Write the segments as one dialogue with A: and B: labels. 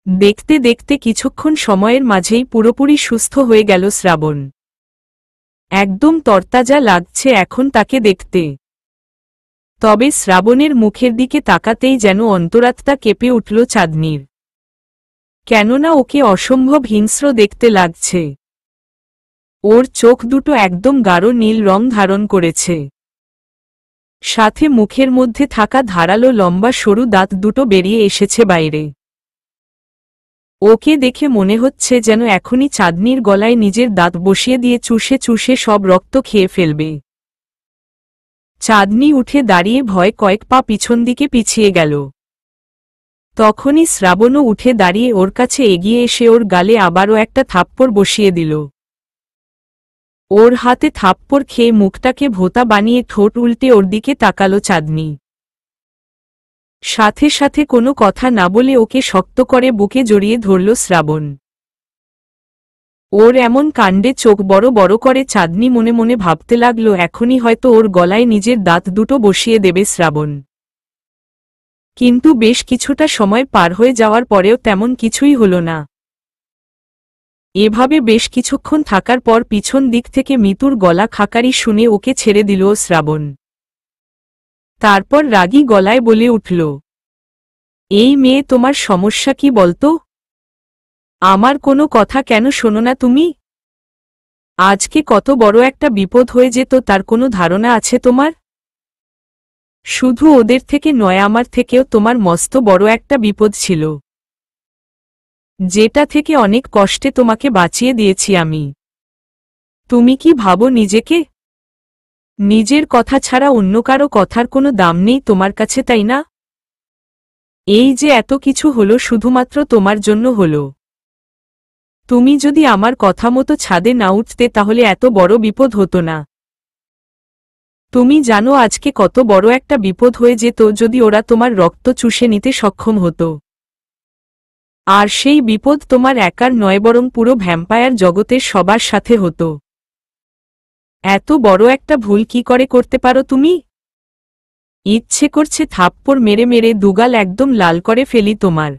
A: দেখতে দেখতে কিছুক্ষণ সময়ের মাঝেই পুরোপুরি সুস্থ হয়ে গেল শ্রাবণ। একদম তরতাজা লাগছে এখন তাকে দেখতে। তবে শ্রাবণের মুখের দিকে তাকাতেই যেন অন্তরাত্মা কেঁপে উঠল চাঁদনীর। কেননা ওকে অসম্ভব হিংস্র দেখতে লাগছে। ওর চোখ দুটো একদম গাঢ় নীল রং ধারণ করেছে, সাথে মুখের মধ্যে থাকা ধারালো লম্বা সরু দাঁত দুটো বেরিয়ে এসেছে বাইরে। ওকে দেখে মনে হচ্ছে যেন এখনই চাঁদনীর গলায় নিজের দাঁত বসিয়ে দিয়ে চুষে চুষে সব রক্ত খেয়ে ফেলবে। চাঁদনী উঠে দাঁড়িয়ে ভয় কয়েক পা পিছন দিকে পিছিয়ে গেল। তখনই শ্রাবণও উঠে দাঁড়িয়ে ওর কাছে এগিয়ে এসে ওর গালে আবারও একটা থাপ্পড় বসিয়ে দিল। ওর হাতে থাপ্পড় খেয়ে মুখটাকে ভোঁতা বানিয়ে ঠোঁট উল্টে ওর দিকে তাকালো চাঁদনী। সাথে সাথে কোনো কথা না বলে ওকে শক্ত করে বুকে জড়িয়ে ধরল শ্রাবণ। ওর এমন কাণ্ডে চোখ বড় বড় করে চাঁদনী মনে মনে ভাবতে লাগল এখনই হয়তো ওর গলায় নিজের দাঁত দুটো বসিয়ে দেবে শ্রাবণ। কিন্তু বেশ কিছুটা সময় পার হয়ে যাওয়ার পরেও তেমন কিছুই হল না। এভাবে বেশ কিছুক্ষণ থাকার পর পিছন দিক থেকে মিতুর গলা খাকারি শুনে ওকে ছেড়ে দিল শ্রাবণ। তারপর রাগী গলায় বলে উঠল, এই মেয়ে, তোমার সমস্যা কি বলতো? আমার কোনো কথা কেন শোনো না তুমি? আজকে কত বড় একটা বিপদ হয়ে যেত তার কোনো ধারণা আছে তোমার? শুধু ওদের থেকে নয়, আমার থেকেও তোমার মস্ত বড় একটা বিপদ ছিল, যেটা থেকে অনেক কষ্টে তোমাকে বাঁচিয়ে দিয়েছি আমি। তুমি কি ভাবো নিজেকে? নিজের কথা ছাড়া অন্য কারো কথার কোনো দাম নেই তোমার কাছে, তাই না? এই যে এত কিছু হলো শুধুমাত্র তোমার জন্য হলো। তুমি যদি আমার কথা মতো ছাদে না উঠতে তাহলে এত বড় বিপদ হতো না। তুমি জানো আজকে কত বড় একটা বিপদ হয়ে যেত যদি ওরা তোমার রক্ত চুষে নিতে সক্ষম হতো। আর সেই বিপদ তোমার একার নয়, বরং পুরো ভ্যাম্পায়ার জগতের সবার সাথে হতো। এত বড় একটা ভুল কি করে করতে পারো তুমি? ইচ্ছে করছে থাপ্পড় মেরে মেরে দুগাল একদম লাল করে ফেলি তোমার।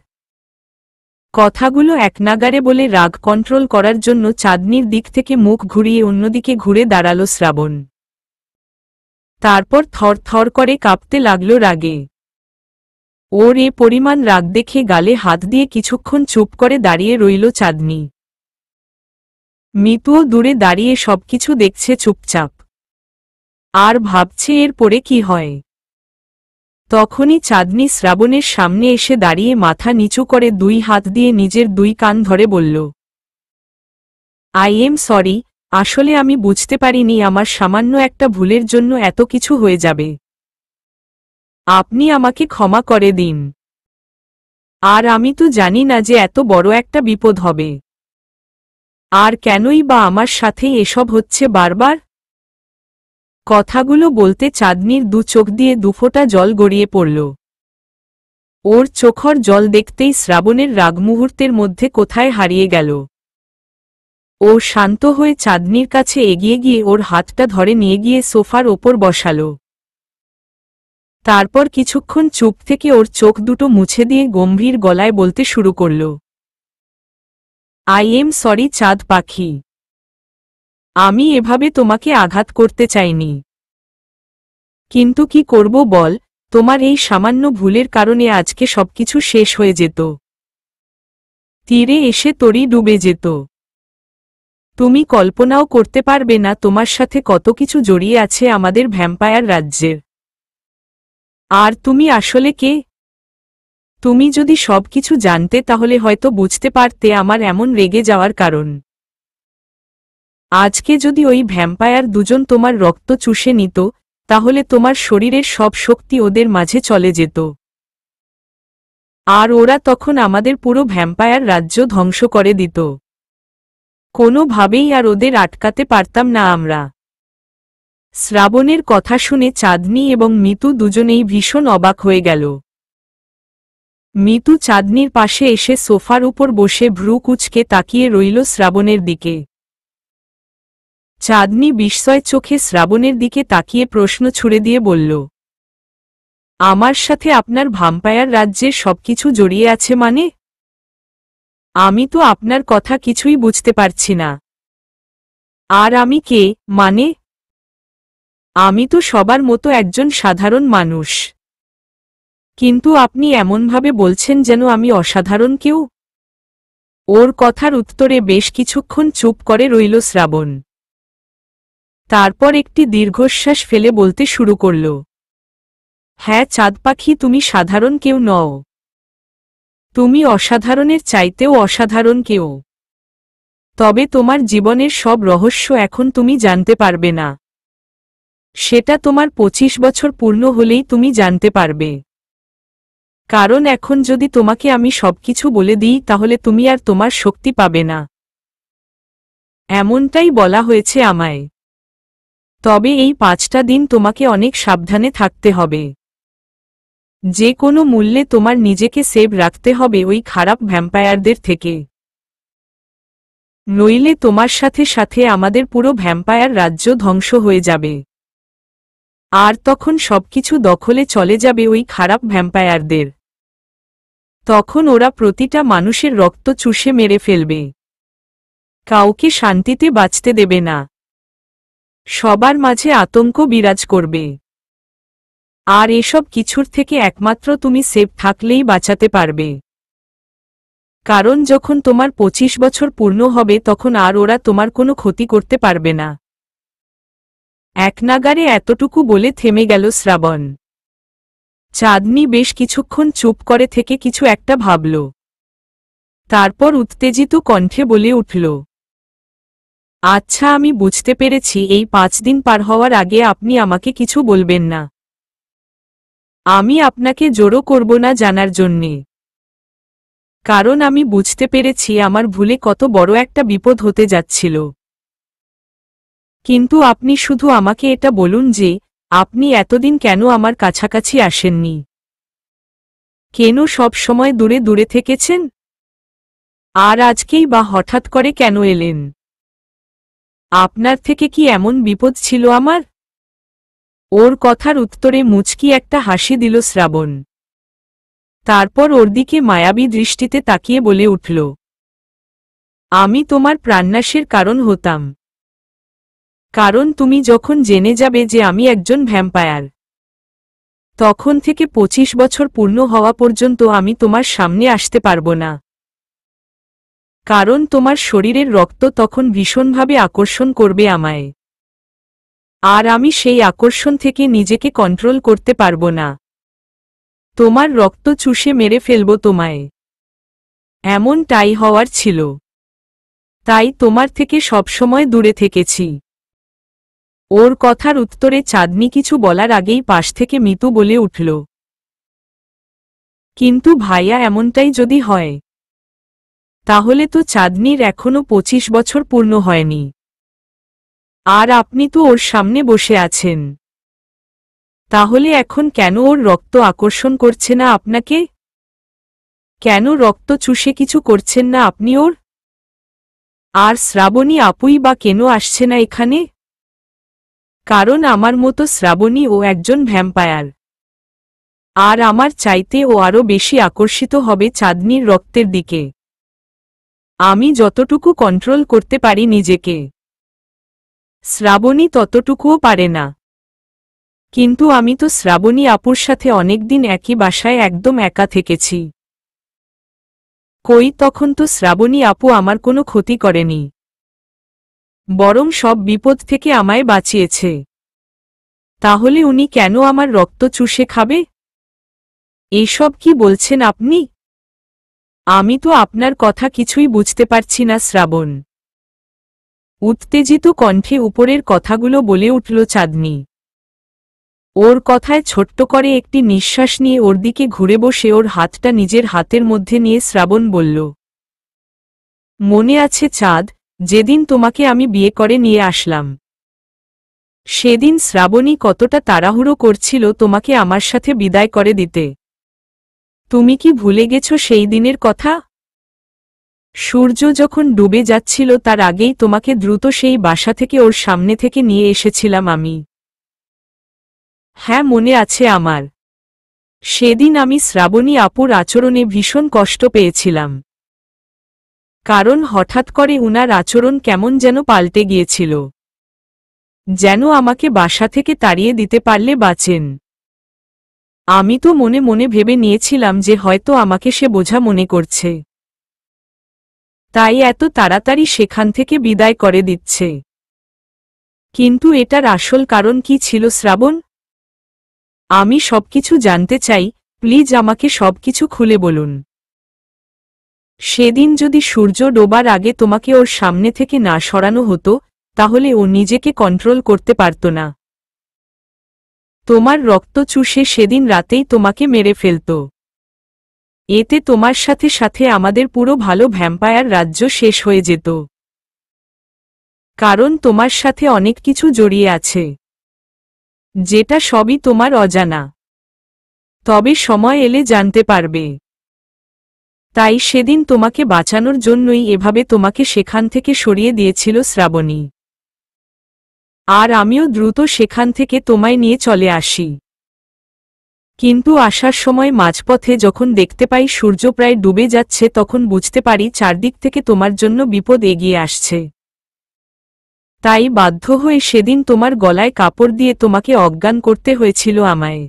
A: কথাগুলো একনাগাড়ে বলে রাগ কন্ট্রোল করার জন্য চাঁদনীর দিক থেকে মুখ ঘুরিয়ে অন্যদিকে ঘুরে দাঁড়াল শ্রাবণ। তারপর থর থর করে কাঁপতে লাগল রাগে। ওর এ পরিমাণ রাগ দেখে গালে হাত দিয়ে কিছুক্ষণ চুপ করে দাঁড়িয়ে রইল চাঁদনী। মিতুও দূরে দাঁড়িয়ে সবকিছু দেখছে চুপচাপ, আর ভাবছে এর পরে কি হয়। তখনই চাঁদনী শ্রাবণের সামনে এসে দাঁড়িয়ে মাথা নিচু করে দুই হাত দিয়ে নিজের দুই কান ধরে বলল, আই এম সরি, আসলে আমি বুঝতে পারিনি আমার সামান্য একটা ভুলের জন্য এত কিছু হয়ে যাবে। আপনি আমাকে ক্ষমা করে দিন। আর আমি তো জানি না যে এত বড় একটা বিপদ হবে। আর কেনই বা আমার সাথেই এসব হচ্ছে বারবার? কথাগুলো বলতে চাঁদনীর দু চোখ দিয়ে দুফোঁটা জল গড়িয়ে পড়ল। ওর চোখর জল দেখতেই শ্রাবণের রাগ মুহূর্তের মধ্যে কোথায় হারিয়ে গেল। ও শান্ত হয়ে চাঁদনীর কাছে এগিয়ে গিয়ে ওর হাতটা ধরে নিয়ে গিয়ে সোফার ওপর বসাল। তারপর কিছুক্ষণ চুপ থেকে ওর চোখ দুটো মুছে দিয়ে গম্ভীর গলায় বলতে শুরু করল, আই এম সরি চাঁদ পাখি। আমি এভাবে তোমাকে আঘাত করতে চাইনি। কিন্তু কি করব বল, তোমার এই সামান্য ভুলের কারণে আজকে সবকিছু শেষ হয়ে যেত। তীরে এসে তরি ডুবে যেত। তুমি কল্পনাও করতে পারবে না তোমার সাথে কত কিছু জড়িয়ে আছে আমাদের ভ্যাম্পায়ার রাজ্যের। আর তুমি আসলে কে? তুমি যদি সবকিছু জানতে তাহলে হয়তো বুঝতে পারতে আমার এমন রেগে যাওয়ার কারণ। আজকে যদি ওই ভ্যাম্পায়ার দুজন তোমার রক্ত চুষে নিত তাহলে তোমার শরীরের সব শক্তি ওদের মাঝে চলে যেত। আর ওরা তখন আমাদের পুরো ভ্যাম্পায়ার রাজ্য ধ্বংস করে দিত। কোনোভাবেই আর ওদের আটকাতে পারতাম না আমরা। শ্রাবণের কথা শুনে চাঁদনী এবং মিতু দুজনেই ভীষণ অবাক হয়ে গেল। মিতু চাঁদনীর পাশে এসে সোফার উপর বসে ভ্রু কুঁচকে তাকিয়ে রইল শ্রাবণের দিকে। চাঁদনী বিস্ময় চোখে শ্রাবণের দিকে তাকিয়ে প্রশ্ন ছুড়ে দিয়ে বলল, আমার সাথে আপনার ভ্যাম্পায়ার রাজ্যের সবকিছু জড়িয়ে আছে মানে? আমি তো আপনার কথা কিছুই বুঝতে পারছি না। আর আমি কে, মানে? আমি তো সবার মতো একজন সাধারণ মানুষ। কিন্তু আপনি এমনভাবে বলছেন যেন আমি অসাধারণ কেউ। ওর কথার উত্তরে বেশ কিছুক্ষণ চুপ করে রইল শ্রাবণ। তারপর একটি দীর্ঘশ্বাস ফেলে বলতে শুরু করল, হ্যাঁ চাঁদ পাখি, তুমি সাধারণ কেউ নও। তুমি অসাধারণের চাইতেও অসাধারণ কেউ। তবে তোমার জীবনের সব রহস্য এখন তুমি জানতে পারবে না। সেটা তোমার 25 বছর পূর্ণ হলেই তুমি জানতে পারবে। কারণ এখন যদি তোমাকে আমি সবকিছু বলে দিই তাহলে তুমি আর তোমার শক্তি পাবে না। এমনটাই বলা হয়েছে আমায়। তবে এই 5টা দিন তোমাকে অনেক সাবধানে থাকতে হবে। যে কোনো মূল্যে তোমার নিজেকে সেভ রাখতে হবে ওই খারাপ ভ্যাম্পায়ারদের থেকে। নইলে তোমার সাথে সাথে আমাদের পুরো ভ্যাম্পায়ার রাজ্য ধ্বংস হয়ে যাবে। আর তখন সবকিছু দখলে চলে যাবে ওই খারাপ ভ্যাম্পায়ারদের। তখন ওরা প্রতিটা মানুষের রক্ত চুষে মেরে ফেলবে। কাউকে শান্তিতে বাঁচতে দেবে না। সবার মাঝে আতঙ্ক বিরাজ করবে। আর এসব কিছুর থেকে একমাত্র তুমি সেফ থাকলেই বাঁচাতে পারবে। কারণ যখন তোমার 25 বছর পূর্ণ হবে তখন আর ওরা তোমার কোনো ক্ষতি করতে পারবে না। একনাগাড়ে এতটুকু বলে থেমে গেল শ্রাবণ। চাঁদনি বেশ কিছুক্ষণ চুপ করে থেকে কিছু একটা ভাবল। তারপর উত্তেজিত কণ্ঠে বলে উঠল, আচ্ছা, আমি বুঝতে পেরেছি এই 5 দিন পার হওয়ার আগে আপনি আমাকে কিছু বলবেন না। আমি আপনাকে জোরও করব না জানার জন্যে। কারণ আমি বুঝতে পেরেছি আমার ভুলে কত বড় একটা বিপদ হতে যাচ্ছিল। কিন্তু আপনি শুধু আমাকে এটা বলুন যে আপনি এতদিন কেন আমার কাছাকাছি আসেননি? কেন সব সময় দূরে দূরে থেকেছেন? আর আজকেই বা হঠাৎ করে কেন এলেন? আপনার থেকে কি এমন বিপদ ছিল আমার? ওর কথার উত্তরে মুচকি একটা হাসি দিল শ্রাবণ। তারপর ওর দিকে মায়াবী দৃষ্টিতে তাকিয়ে বলে উঠল, আমি তোমার প্রাণনাশের কারণ হতাম। কারণ তুমি যখন জেনে যাবে যে আমি একজন ভ্যাম্পায়ার, তখন থেকে 25 বছর পূর্ণ হওয়া পর্যন্ত আমি তোমার সামনে আসতে পারব না। কারণ তোমার শরীরের রক্ত তখন ভীষণভাবে আকর্ষণ করবে আমায়। আর আমি সেই আকর্ষণ থেকে নিজেকে কন্ট্রোল করতে পারব না। তোমার রক্ত চুষে মেরে ফেলব তোমায়। এমনটাই হওয়ার ছিল। তাই তোমার থেকে সবসময় দূরে থেকেছি। ওর কথার উত্তরে চাঁদনি কিছু বলার আগেই পাশ থেকে মিতু বলে উঠল, কিন্তু ভাইয়া, এমনটাই যদি হয় তাহলে তো চাঁদনির এখনো 25 বছর পূর্ণ হয়নি। আর আপনি তো ওর সামনে বসে আছেন। তাহলে এখন কেন ওর রক্ত আকর্ষণ করছে না আপনাকে? কেন রক্ত চুষে কিছু করছেন না আপনি ওর? আর শ্রাবণী আপুই বা কেন আসছে না এখানে? কারণ আমার মতো শ্রাবণী ও একজন ভ্যাম্পায়ার। আর আমার চাইতে ও আরও বেশি আকর্ষিত হবে চাঁদনির রক্তের দিকে। আমি যতটুকু কন্ট্রোল করতে পারি নিজেকে, শ্রাবণী ততটুকুও পারে না। কিন্তু আমি তো শ্রাবণী আপুর সাথে অনেকদিন একই বাসায় একদম একা থেকেছি। কই, তখন তো শ্রাবণী আপু আমার কোনো ক্ষতি করেনি, বরং সব বিপদ থেকে আমায় বাঁচিয়েছে। তাহলে উনি কেন আমার রক্ত চুষে খাবে? এসব কি বলছেন আপনি? আমি তো আপনার কথা কিছুই বুঝতে পারছি না শ্রাবণ। উত্তেজিত কণ্ঠে উপরের কথাগুলো বলে উঠল চাঁদনি। ওর কথায় ছোট্ট করে একটি নিঃশ্বাস নিয়ে ওর দিকে ঘুরে বসে ওর হাতটা নিজের হাতের মধ্যে নিয়ে শ্রাবণ বলল, মনে আছে চাঁদ, যেদিন তোমাকে আমি বিয়ে করে নিয়ে আসলাম, সেদিন শ্রাবণী কতটা তাড়াহুড়ো করছিল তোমাকে আমার সাথে বিদায় করে দিতে? তুমি কি ভুলে গেছ সেই দিনের কথা? সূর্য যখন ডুবে যাচ্ছিল তার আগেই তোমাকে দ্রুত সেই বাসা থেকে ওর সামনে থেকে নিয়ে এসেছিলাম আমি। হ্যাঁ, মনে আছে আমার। সেদিন আমি শ্রাবণী আপুর আচরণে ভীষণ কষ্ট পেয়েছিলাম। কারণ হঠাৎ করে উনার আচরণ কেমন যেন পাল্টে গিয়েছিল, যেন আমাকে বাসা থেকে তাড়িয়ে দিতে পারলে বাঁচেন। আমি তো মনে মনে ভেবে নিয়েছিলাম যে হয়তো আমাকে সে বোঝা মনে করছে, তাই এত তাড়াতাড়ি সেখান থেকে বিদায় করে দিচ্ছে। কিন্তু এটার আসল কারণ কি ছিল শ্রাবণ? আমি সবকিছু জানতে চাই, প্লিজ আমাকে সবকিছু খুলে বলুন। সেদিন যদি সূর্য ডোবার আগে তোমাকে ওর সামনে থেকে না সরানো হতো, তাহলে ও নিজেকে কন্ট্রোল করতে পারত না। তোমার রক্ত চুষে সেদিন রাতেই তোমাকে মেরে ফেলত। এতে তোমার সাথে সাথে আমাদের পুরো ভালো ভ্যাম্পায়ার রাজ্য শেষ হয়ে যেত। কারণ তোমার সাথে অনেক কিছু জড়িয়ে আছে, যেটা সবই তোমার অজানা। তবে সময় এলে জানতে পারবে। তাই সেদিন তোমাকে বাঁচানোর জন্যই এভাবে তোমাকে সেখান থেকে সরিয়ে দিয়েছিল শ্রাবণী। আর আমিও দ্রুত সেখান থেকে তোমায় নিয়ে চলে আসি। কিন্তু আসার সময় মাঝপথে যখন দেখতে পাই সূর্য প্রায় ডুবে যাচ্ছে, তখন বুঝতে পারি চারদিক থেকে তোমার জন্য বিপদ এগিয়ে আসছে। তাই বাধ্য হয়ে সেদিন তোমার গলায় কাপড় দিয়ে তোমাকে অজ্ঞান করতে হয়েছিল আমায়।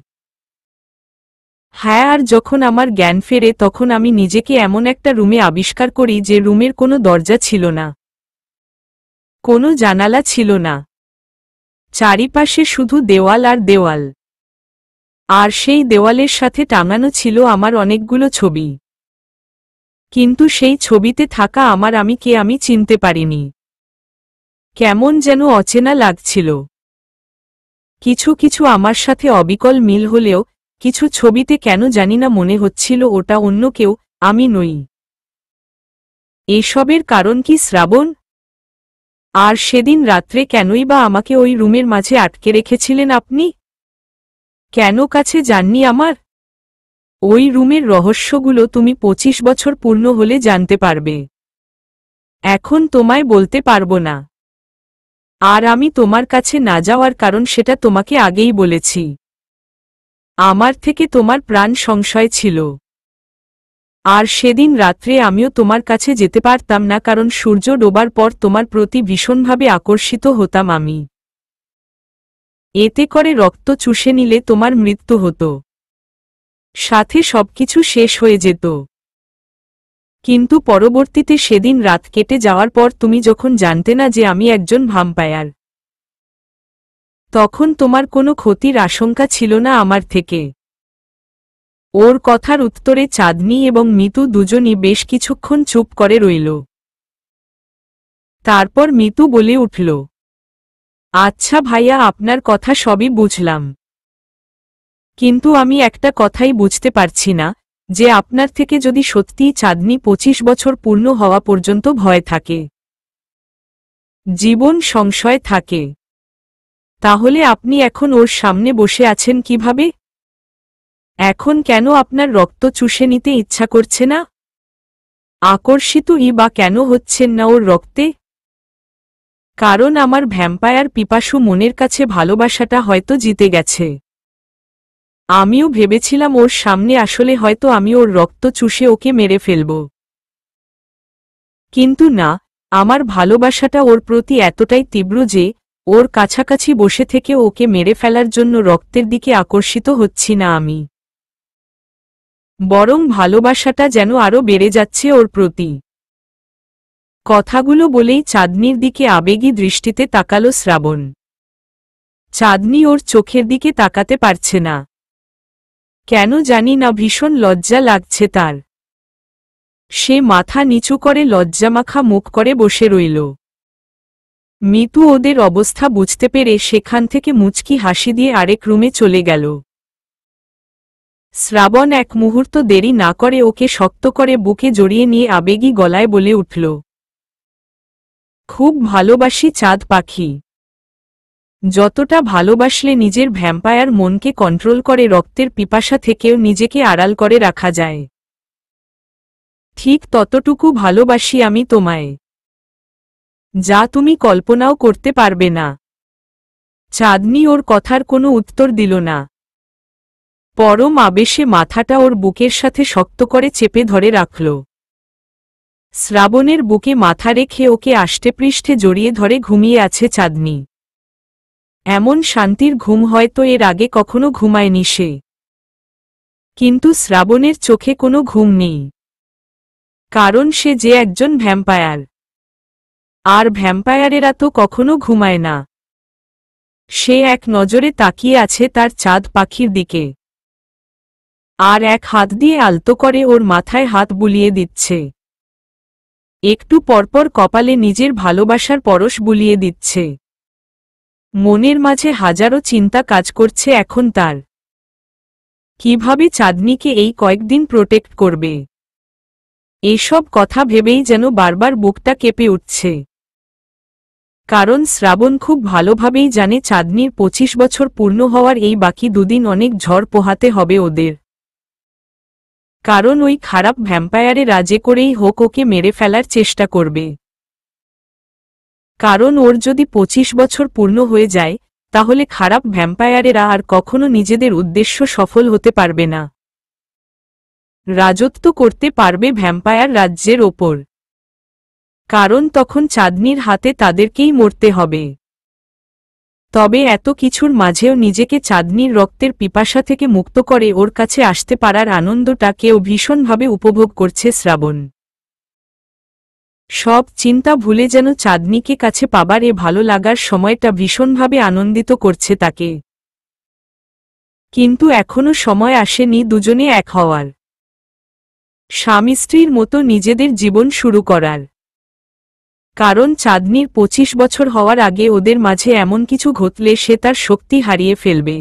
A: হ্যাঁ, আর যখন আমার জ্ঞান ফেরে তখন আমি নিজেকে এমন একটা রুমে আবিষ্কার করি যে রুমের কোনো দরজা ছিল না, কোনো জানালা ছিল না। চারিপাশে শুধু দেওয়াল আর দেওয়াল। আর সেই দেওয়ালের সাথে টাঙানো ছিল আমার অনেকগুলো ছবি। কিন্তু সেই ছবিতে থাকা আমি কে আমি চিনতে পারিনি। কেমন যেন অচেনা লাগছিল। কিছু কিছু আমার সাথে অবিকল মিল হলেও কিছু ছবিতে কেন জানি না মনে হচ্ছিল ওটা অন্য কেউ, আমি নই। এসবের কারণ কি শ্রাবণ? আর সেদিন রাত্রে কেনই বা আমাকে ওই রুমের মাঝে আটকে রেখেছিলেন আপনি? কেন কাছে যাননি আমার? ওই রুমের রহস্যগুলো তুমি 25 বছর পূর্ণ হলে জানতে পারবে। এখন তোমায় বলতে পারবো না। আর আমি তোমার কাছে না যাওয়ার কারণ সেটা তোমাকে আগেই বলেছি। আমার থেকে তোমার প্রাণ সংশয় ছিল। আর সেদিন রাত্রে আমিও তোমার কাছে যেতে পারতাম না, কারণ সূর্য ডোবার পর তোমার প্রতি ভীষণভাবে আকর্ষিত হতাম আমি। এতে করে রক্ত চুষে নিলে তোমার মৃত্যু হতো, সাথে সবকিছু শেষ হয়ে যেত। কিন্তু পরবর্তীতে সেদিন রাত কেটে যাওয়ার পর তুমি যখন জানতে না যে আমি একজন ভ্যাম্পায়ার, তখন তোমার কোনো ক্ষতির আশঙ্কা ছিল না আমার থেকে। ওর কথার উত্তরে চাঁদনি এবং মিতু দুজনই বেশ কিছুক্ষণ চুপ করে রইল। তারপর মিতু বলে উঠল, আচ্ছা ভাইয়া, আপনার কথা সবই বুঝলাম, কিন্তু আমি একটা কথাই বুঝতে পারছি না, যে আপনার থেকে যদি সত্যিই চাঁদনি 25 বছর পূর্ণ হওয়া পর্যন্ত ভয় থাকে, জীবন সংশয় থাকে, তাহলে আপনি এখন ওর সামনে বসে আছেন কিভাবে? এখন কেন আপনার রক্ত চুষে নিতে ইচ্ছা করছে না? আকর্ষিতই বা কেন হচ্ছেন না ওর রক্তে? কারণ আমার ভ্যাম্পায়ার পিপাসু মনের কাছে ভালোবাসাটা হয়তো জিতে গেছে। আমিও ভেবেছিলাম ওর সামনে আসলে হয়তো আমি ওর রক্ত চুষে ওকে মেরে ফেলব। কিন্তু না, আমার ভালোবাসাটা ওর প্রতি এতটাই তীব্র যে ওর কাছাকাছি বসে থেকে ওকে মেরে ফেলার জন্য রক্তের দিকে আকর্ষিত হচ্ছি না আমি, বরং ভালোবাসাটা যেন আরও বেড়ে যাচ্ছে ওর প্রতি। কথাগুলো বলেই চাঁদনির দিকে আবেগী দৃষ্টিতে তাকালো শ্রাবণ। চাঁদনি ওর চোখের দিকে তাকাতে পারছে না, কেন জানি না ভীষণ লজ্জা লাগছে তার। সে মাথা নিচু করে লজ্জামাখা মুখ করে বসে রইল। মিতু ওদের অবস্থা বুঝতে পেরে সেখান থেকে মুচকি হাসি দিয়ে আরেক রুমে চলে গেল। শ্রাবণ এক মুহূর্ত দেরি না করে ওকে শক্ত করে বুকে জড়িয়ে নিয়ে আবেগী গলায় বলে উঠল, খুব ভালোবাসি চাঁদ পাখি। যতটা ভালোবাসলে নিজের ভ্যাম্পায়ার মনকে কন্ট্রোল করে রক্তের পিপাসা থেকেও নিজেকে আড়াল করে রাখা যায়, ঠিক ততটুকু ভালোবাসি আমি তোমায়, যা তুমি কল্পনাও করতে পারবে না। চাঁদনি ওর কথার কোনো উত্তর দিল না। পরম আবেশে মাথাটা ওর বুকের সাথে শক্ত করে চেপে ধরে রাখল। শ্রাবণের বুকে মাথা রেখে ওকে আষ্টেপৃষ্ঠে জড়িয়ে ধরে ঘুমিয়ে আছে চাঁদনি। এমন শান্তির ঘুম হয়তো এর আগে কখনো ঘুমায়নি সে। কিন্তু শ্রাবণের চোখে কোনো ঘুম নেই, কারণ সে যে একজন ভ্যাম্পায়ার, আর ভ্যাম্পায়ারেরা তো কখনো ঘুমায় না। সে এক নজরে তাকিয়ে আছে তার চাঁদ পাখির দিকে, আর এক হাত দিয়ে আলতো করে ওর মাথায় হাত বুলিয়ে দিচ্ছে। একটু পরপর কপালে নিজের ভালোবাসার পরশ বুলিয়ে দিচ্ছে। মনের মাঝে হাজারো চিন্তা কাজ করছে এখন তার। কিভাবে চাঁদনিকে এই কয়েকদিন প্রোটেক্ট করবে, এসব কথা ভেবেই যেন বারবার বুকটা কেঁপে উঠছে। কারণ শ্রাবণ খুব ভালোভাবেই জানে চাঁদনির 25 বছর পূর্ণ হওয়ার এই বাকি দুদিন অনেক ঝড় পোহাতে হবে ওদের। কারণ ওই খারাপ ভ্যাম্পায়ারে রাজে করেই হোক ওকে মেরে ফেলার চেষ্টা করবে। কারণ ওর যদি 25 বছর পূর্ণ হয়ে যায়, তাহলে খারাপ ভ্যাম্পায়ারেরা আর কখনো নিজেদের উদ্দেশ্য সফল হতে পারবে না। রাজত্ব করতে পারবে ভ্যাম্পায়ার রাজ্যের ওপর। কারণ তখন চাঁদনির হাতে তাদেরকেই মরতে হবে। তবে এত কিছুর মাঝেও নিজেকে চাঁদনির রক্তের পিপাসা থেকে মুক্ত করে ওর কাছে আসতে পারার আনন্দটাকেও ভীষণভাবে উপভোগ করছে শ্রাবণ। সব চিন্তা ভুলে যেন চাঁদনিকে কাছে পাবার এ ভালো লাগার সময়টা ভীষণভাবে আনন্দিত করছে তাকে। কিন্তু এখনো সময় আসেনি দুজনে এক হওয়ার, স্বামী স্ত্রীর মতো নিজেদের জীবন শুরু করার। কারণ চাঁদনির 25 বছর হওয়ার আগে ওদের মাঝে এমন কিছু ঘটলে সে তার শক্তি হারিয়ে ফেলবে।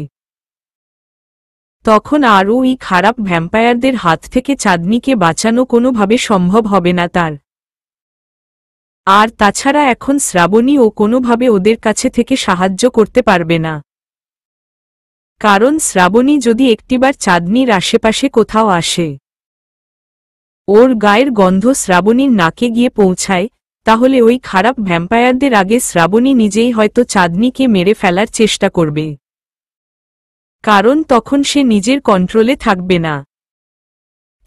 A: তখন আর ওই খারাপ ভ্যাম্পায়ারদের হাত থেকে চাঁদনিকে বাঁচানো কোনোভাবে সম্ভব হবে না তার। আর তাছাড়া এখন শ্রাবণীও কোনোভাবে ওদের কাছে থেকে সাহায্য করতে পারবে না। কারণ শ্রাবণী যদি একটিবার চাঁদনির আশেপাশে কোথাও আসে, ওর গায়ের গন্ধ শ্রাবণীর নাকে গিয়ে পৌঁছায়, তাহলে ওই খারাপ ভ্যাম্পায়ারদের আগে শ্রাবণী নিজেই হয়তো চাঁদনিকে মেরে ফেলার চেষ্টা করবে। কারণ তখন সে নিজের কন্ট্রোলে থাকবে না।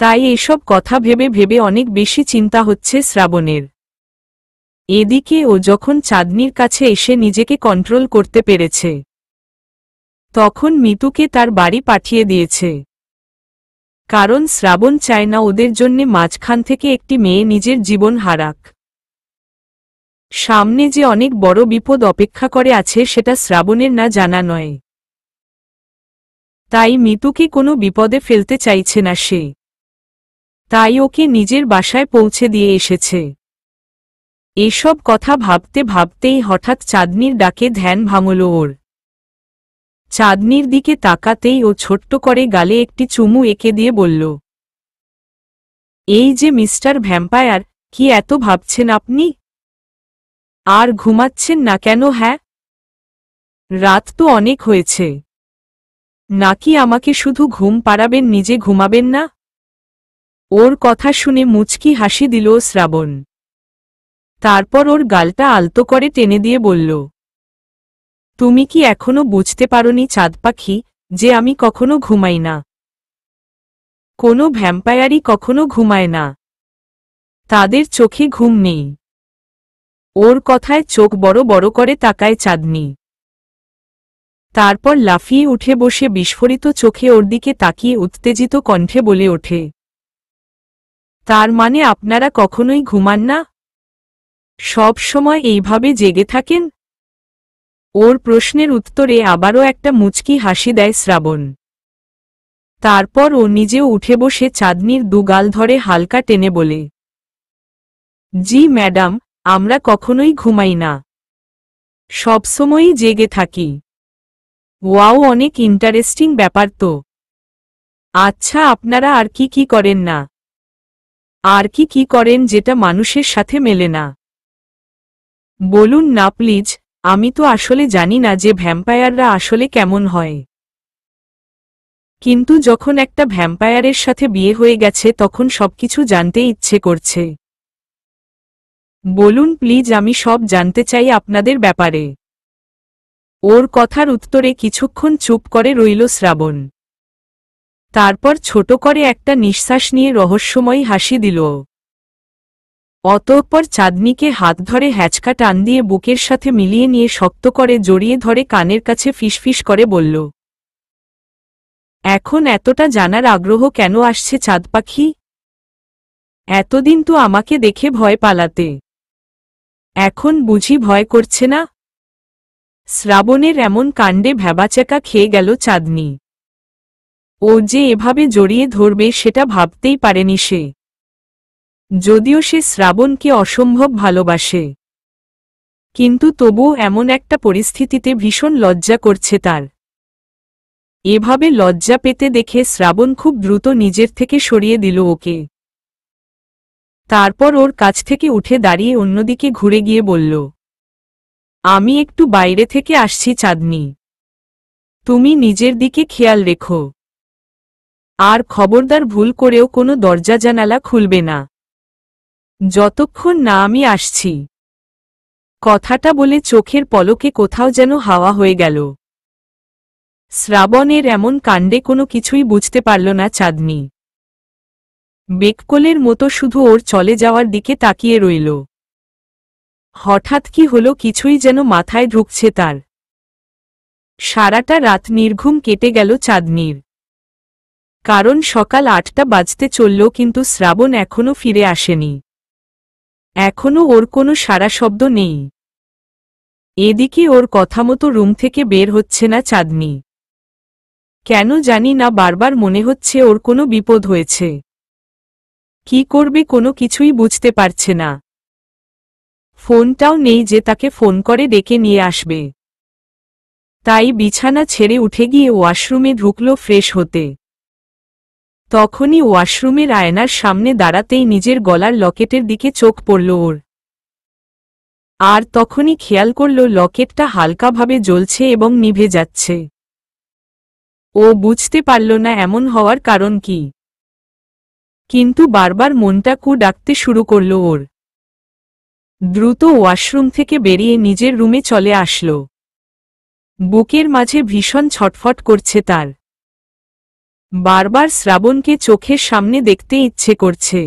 A: তাই এসব কথা ভেবে ভেবে অনেক বেশি চিন্তা হচ্ছে শ্রাবণের। এদিকে ও যখন চাঁদনির কাছে এসে নিজেকে কন্ট্রোল করতে পেরেছে, তখন মিতুকে তার বাড়ি পাঠিয়ে দিয়েছে। কারণ শ্রাবণ চায় না ওদের জন্যে মাঝখান থেকে একটি মেয়ে নিজের জীবন হারাক। সামনে যে অনেক বড় বিপদ অপেক্ষা করে আছে সেটা শ্রাবণের না জানা নয়। তাই মিতুকে কোনো বিপদে ফেলতে চাইছে না সে। তাই ওকে নিজের বাসায় পৌঁছে দিয়ে এসেছে। এসব কথা ভাবতে ভাবতেই হঠাৎ চাঁদনির ডাকে ধ্যান ভাঙল ওর। চাঁদনির দিকে তাকাতেই ও ছোট্ট করে গালে একটি চুমু এঁকে দিয়ে বলল, এই যে মিস্টার ভ্যাম্পায়ার, কি এত ভাবছেন আপনি? আর ঘুমাচ্ছেন না কেন? হ্যাঁ, রাত তো অনেক হয়েছে। নাকি আমাকে শুধু ঘুম পাড়াবেন, নিজে ঘুমাবেন না? ওর কথা শুনে মুচকি হাসি দিল শ্রাবণ। তারপর ওর গালটা আলতো করে টেনে দিয়ে বলল, তুমি কি এখনো বুঝতে পারোনি চাঁদ পাখি, যে আমি কখনো ঘুমাই না? কোনো ভ্যাম্পায়ারই কখনো ঘুমায় না। তাদের চোখে ঘুম নেই। ওর কথায় চোখ বড় বড় করে তাকায় চাঁদনি। তারপর লাফিয়ে উঠে বসে বিস্ফোরিত চোখে ওর দিকে তাকিয়ে উত্তেজিত কণ্ঠে বলে ওঠে, তার মানে আপনারা কখনোই ঘুমান না? সব সময় এইভাবে জেগে থাকেন? ওর প্রশ্নের উত্তরে আবারও একটা মুচকি হাসি দেয় শ্রাবণ। তারপর ও নিজেও উঠে বসে চাঁদনির দুগাল ধরে হালকা টেনে বলে, জি ম্যাডাম, আমরা কখনোই ঘুমাই না, সবসময়ই জেগে থাকি। ওয়াও, অনেক ইন্টারেস্টিং ব্যাপার তো। আচ্ছা, আপনারা আর কি কি করেন না? আর কি কি করেন যেটা মানুষের সাথে মেলে না? বলুন না প্লিজ। আমি তো আসলে জানি না যে ভ্যাম্পায়াররা আসলে কেমন হয়। কিন্তু যখন একটা ভ্যাম্পায়ারের সাথে বিয়ে হয়ে গেছে তখন সবকিছু জানতে ইচ্ছে করছে। বলুন প্লিজ, আমি সব জানতে চাই আপনাদের ব্যাপারে। ওর কথার উত্তরে কিছুক্ষণ চুপ করে রইল শ্রাবণ। তারপর ছোট করে একটা নিঃশ্বাস নিয়ে রহস্যময়ী হাসি দিল। অতঃপর চাঁদনিকে হাত ধরে হ্যাচকা টান দিয়ে বুকের সাথে মিলিয়ে নিয়ে শক্ত করে জড়িয়ে ধরে কানের কাছে ফিসফিস করে বলল, এখন এতটা জানার আগ্রহ কেন আসছে চাঁদ পাখি? এতদিন তো আমাকে দেখে ভয় পালাতে, এখন বুঝি ভয় করছে না? শ্রাবণের এমন কাণ্ডে ভ্যাবাচ্যাকা খেয়ে গেল চাঁদনি। ও যে এভাবে জড়িয়ে ধরবে সেটা ভাবতেই পারেনি সে, যদিও সে শ্রাবণকে অসম্ভব ভালোবাসে। কিন্তু তবুও এমন একটা পরিস্থিতিতে ভীষণ লজ্জা করছে তার। এভাবে লজ্জা পেতে দেখে শ্রাবণ খুব দ্রুত নিজের থেকে সরিয়ে দিল ওকে। তারপর ওর কাছ থেকে উঠে দাঁড়িয়ে অন্যদিকে ঘুরে গিয়ে বলল, আমি একটু বাইরে থেকে আসছি চাঁদনি, তুমি নিজের দিকে খেয়াল রেখো। আর খবরদার ভুল করেও কোনো দরজা জানালা খুলবে না, যতক্ষণ না আমি আসছি। কথাটা বলে চোখের পলকে কোথাও যেন হাওয়া হয়ে গেল। শ্রাবণের এমন কাণ্ডে কোনো কিছুই বুঝতে পারল না চাঁদনি। বেককলের মতো শুধু ওর চলে যাওয়ার দিকে তাকিয়ে রইল। হঠাৎ কি হলো কিছুই যেন মাথায় ঢুকছে তার। সারাটা রাত নির্ঘুম কেটে গেল চাঁদনির। কারণ সকাল ৮টা বাজতে চলল কিন্তু শ্রাবণ এখনো ফিরে আসেনি। এখনো ওর কোনো সাড়া শব্দ নেই। এদিকে ওর কথামতো রুম থেকে বের হচ্ছে না চাঁদনি। কেন জানি না বারবার মনে হচ্ছে ওর কোনো বিপদ হয়েছে। কি করবে কোনো কিছুই বুঝতে পারছে না। ফোনটাও নেই যে তাকে ফোন করে ডেকে নিয়ে আসবে। তাই বিছানা ছেড়ে উঠে গিয়ে ওয়াশরুমে ঢুকল ফ্রেশ হতে। তখনই ওয়াশরুমের আয়নার সামনে দাঁড়াতেই নিজের গলার লকেটের দিকে চোখ পড়ল ওর। আর তখনই খেয়াল করল লকেটটা হালকাভাবে জ্বলছে এবং নিভে যাচ্ছে। ও বুঝতে পারল না এমন হওয়ার কারণ কি, কিন্তু বারবার মনটা কু ডাকতে শুরু করল ওর। দ্রুত ওয়াশরুম থেকে বেরিয়ে নিজের রুমে চলে আসল। বুকের মাঝে ভীষণ ছটফট করছে তার। বারবার শ্রাবণকে চোখের সামনে দেখতে ইচ্ছে করছে।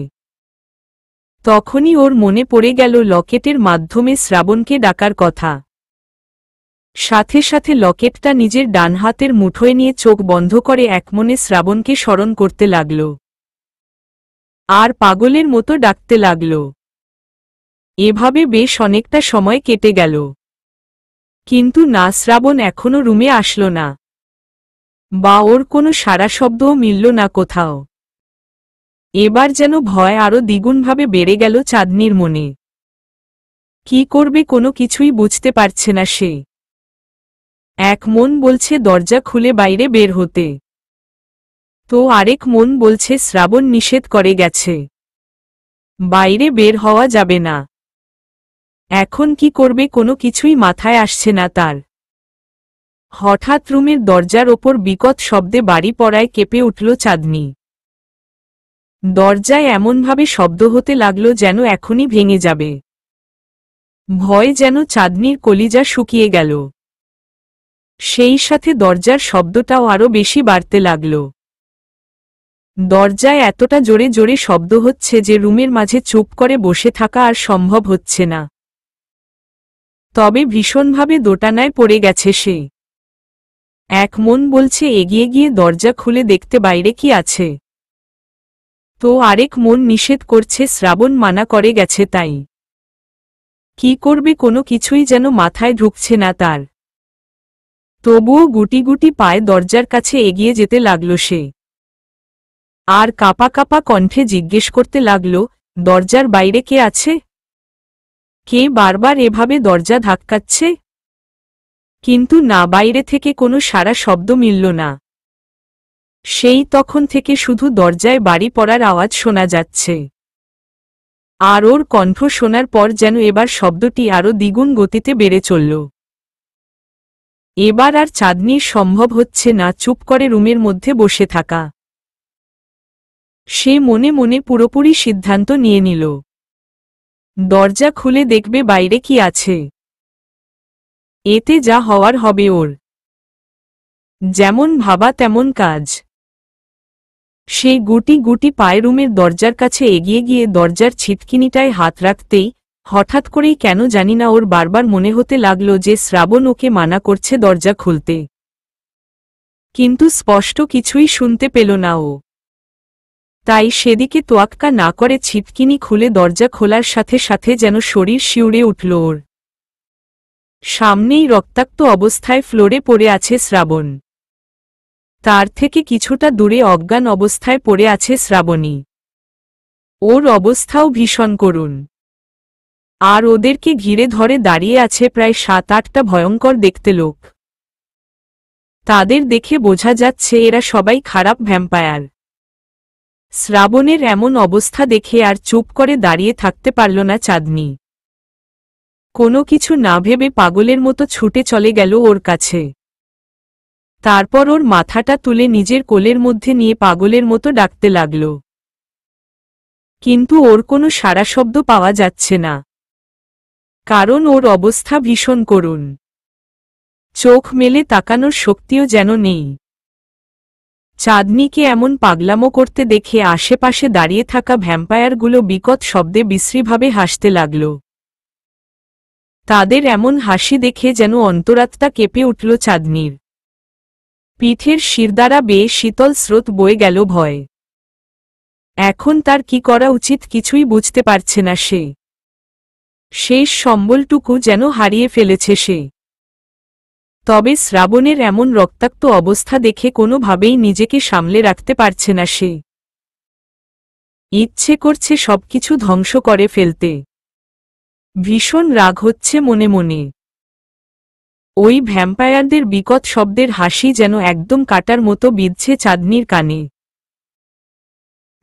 A: তখনই ওর মনে পড়ে গেল লকেটের মাধ্যমে শ্রাবণকে ডাকার কথা। সাথে সাথে লকেটটা নিজের ডান হাতের মুঠোয় নিয়ে চোখ বন্ধ করে একমনে শ্রাবণকে স্মরণ করতে লাগল। আর পাগলের মতো ডাকতে লাগল। এভাবে বেশ অনেকটা সময় কেটে গেল। কিন্তু না, শ্রাবণ এখনো রুমে আসল না, বা ওর কোনো সাড়া শব্দও মিলল না কোথাও। এবার যেন ভয় আরও দ্বিগুণভাবে বেড়ে গেল চাঁদনির মনে। কি করবে কোনো কিছুই বুঝতে পারছে না সে। এক মন বলছে দরজা খুলে বাইরে বের হতে, তো আরেক মন বলছে শ্রাবণ নিষেধ করে গেছে, বাইরে বের হওয়া যাবে না। এখন কি করবে কোনো কিছুই মাথায় আসছে না তার। হঠাৎ রুমের দরজার ওপর বিকট শব্দে বাড়ি পড়ায় কেঁপে উঠল চাঁদনি। দরজায় এমনভাবে শব্দ হতে লাগল যেন এখনই ভেঙে যাবে। ভয় যেন চাঁদনির কলিজা শুকিয়ে গেল। সেই সাথে দরজার শব্দটাও আরও বেশি বাড়তে লাগল। দরজায় এতটা জোরে জোরে শব্দ হচ্ছে যে রুমের মাঝে চুপ করে বসে থাকা আর সম্ভব হচ্ছে না। তবে ভীষণভাবে দোটানায় পড়ে গেছে সে। এক মন বলছে এগিয়ে গিয়ে দরজা খুলে দেখতে বাইরে কি আছে, তো আরেক মন নিষেধ করছে শ্রাবণ মানা করে গেছে তাই। কি করবে কোনো কিছুই যেন মাথায় ঢুকছে না তার। তবুও গুটি গুটি পায়ে দরজার কাছে এগিয়ে যেতে লাগল সে। আর কাঁপা কাঁপা কণ্ঠে জিজ্ঞেস করতে লাগল, দরজার বাইরে কে আছে? কে বারবার এভাবে দরজা ধাক্কাচ্ছে? কিন্তু না, বাইরে থেকে কোনো সাড়া শব্দ মিলল না। সেই তখন থেকে শুধু দরজায় বাড়ি পড়ার আওয়াজ শোনা যাচ্ছে। আর ওর কণ্ঠ শোনার পর যেন এবার শব্দটি আরও দ্বিগুণ গতিতে বেড়ে চলল। এবার আর চাঁদনির সম্ভব হচ্ছে না চুপ করে রুমের মধ্যে বসে থাকা। সে মনে মনে পুরোপুরি সিদ্ধান্ত নিয়ে নিল, দরজা খুলে দেখবে বাইরে কি আছে। এতে যা হওয়ার হবে ওর। যেমন ভাবা তেমন কাজ। সেই গুটি গুটি পায়ে রুমের দরজার কাছে এগিয়ে গিয়ে দরজার ছিটকিনিটায় হাত রাখতেই হঠাৎ করেই কেন জানি না ওর বারবার মনে হতে লাগল যে শ্রাবণ ওকে মানা করছে দরজা খুলতে। কিন্তু স্পষ্ট কিছুই শুনতে পেল না ও। তাই সেদিকে তোয়াক্কা না করে ছিটকিনি খুলে দরজা খোলার সাথে সাথে যেন শরীর শিউরে উঠল ওর। সামনেই রক্তাক্ত অবস্থায় ফ্লোরে পড়ে আছে শ্রাবণ। তার থেকে কিছুটা দূরে অজ্ঞান অবস্থায় পড়ে আছে শ্রাবণী। ওর অবস্থাও ভীষণ করুণ। আর ওদেরকে ঘিরে ধরে দাঁড়িয়ে আছে প্রায় 7-8টা ভয়ঙ্কর দেখতে লোক। তাদের দেখে বোঝা যাচ্ছে এরা সবাই খারাপ ভ্যাম্পায়ার। শ্রাবণের এমন অবস্থা দেখে আর চুপ করে দাঁড়িয়ে থাকতে পারল না চাঁদনি। কোনো কিছু না ভেবে পাগলের মতো ছুটে চলে গেল ওর কাছে। তারপর ওর মাথাটা তুলে নিজের কোলের মধ্যে নিয়ে পাগলের মতো ডাকতে লাগল। কিন্তু ওর কোনো সাড়া শব্দ পাওয়া যাচ্ছে না, কারণ ওর অবস্থা ভীষণ করুণ। চোখ মেলে তাকানোর শক্তিও যেন নেই। চাঁদনিকে এমন পাগলামো করতে দেখে আশেপাশে দাঁড়িয়ে থাকা ভ্যাম্পায়ারগুলো বিকট শব্দে বিশ্রীভাবে হাসতে লাগল। তাদের এমন হাসি দেখে যেন অন্তরাত্মা কেঁপে উঠল চাঁদনির। পিঠের শিরদাঁড়া বেয়ে শীতল স্রোত বয়ে গেল ভয়। এখন তার কি করা উচিত কিছুই বুঝতে পারছে না সে। শেষ সম্বলটুকু যেন হারিয়ে ফেলেছে সে। তবে শ্রাবণের এমন রক্তাক্ত অবস্থা দেখে কোনোভাবেই নিজেকে সামলে রাখতে পারছে না সে। ইচ্ছে করছে সবকিছু ধ্বংস করে ফেলতে। ভীষণ রাগ হচ্ছে মনে মনে। ওই ভ্যাম্পায়ারদের বিকট শব্দের হাসি যেন একদম কাটার মতো বিঁধছে চাঁদনির কানে।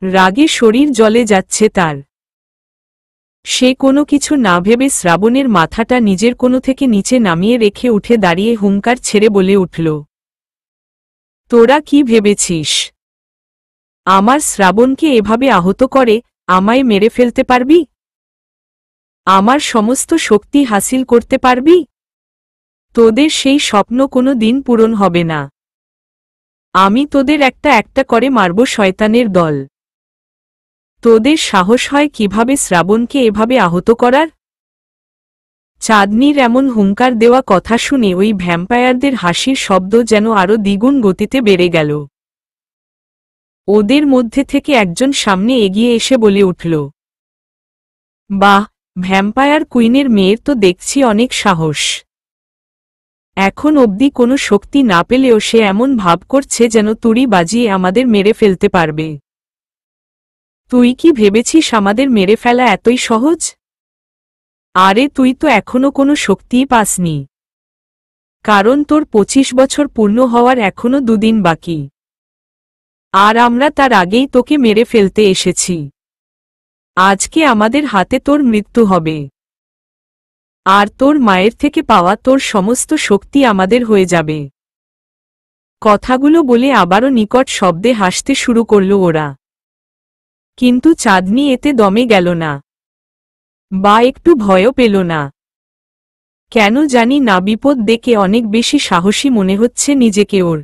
A: রাগে শরীর জ্বলে যাচ্ছে তার। সে কোনো কিছু না ভেবে শ্রাবণের মাথাটা নিজের কোনো থেকে নিচে নামিয়ে রেখে উঠে দাঁড়িয়ে হুঙ্কার ছেড়ে বলে উঠল, তোরা কি ভেবেছিস আমার শ্রাবণকে এভাবে আহত করে আমায় মেরে ফেলতে পারবি? আমার সমস্ত শক্তি হাসিল করতে পারবি? তোদের সেই স্বপ্ন কোনো দিন পূরণ হবে না। আমি তোদের একটা একটা করে মারব শয়তানের দল। তোদের সাহস হয় কিভাবে শ্রাবণকে এভাবে আহত করার? চাঁদনির এমন হুঙ্কার দেওয়া কথা শুনে ওই ভ্যাম্পায়ারদের হাসির শব্দ যেন আরো দ্বিগুণ গতিতে বেড়ে গেল। ওদের মধ্যে থেকে একজন সামনে এগিয়ে এসে বলে উঠল, বাহ, ভ্যাম্পায়ার কুইনের মেয়ের তো দেখছি অনেক সাহস। এখন অবধি কোনো শক্তি না পেলেও সে এমন ভাব করছে যেন তুড়ি বাজিয়ে আমাদের মেরে ফেলতে পারবে। তুই কি ভেবেছিস আমাদের মেরে ফেলা এতই সহজ? আরে তুই তো এখনো কোনো শক্তিই পাসনি, কারণ তোর 25 বছর পূর্ণ হওয়ার এখনো 2 দিন বাকি। আর আমরা তার আগেই তোকে মেরে ফেলতে এসেছি। আজকে আমাদের হাতে তোর মৃত্যু হবে। আর তোর মায়ের থেকে পাওয়া তোর সমস্ত শক্তি আমাদের হয়ে যাবে। কথাগুলো বলে আবারও নিকট শব্দে হাসতে শুরু করল ওরা। কিন্তু চাঁদনি এতে দমে গেল না, বা একটু ভয়ও পেল না। কেন জানি না বিপদ দেখে অনেক বেশি সাহসী মনে হচ্ছে নিজেকে ওর।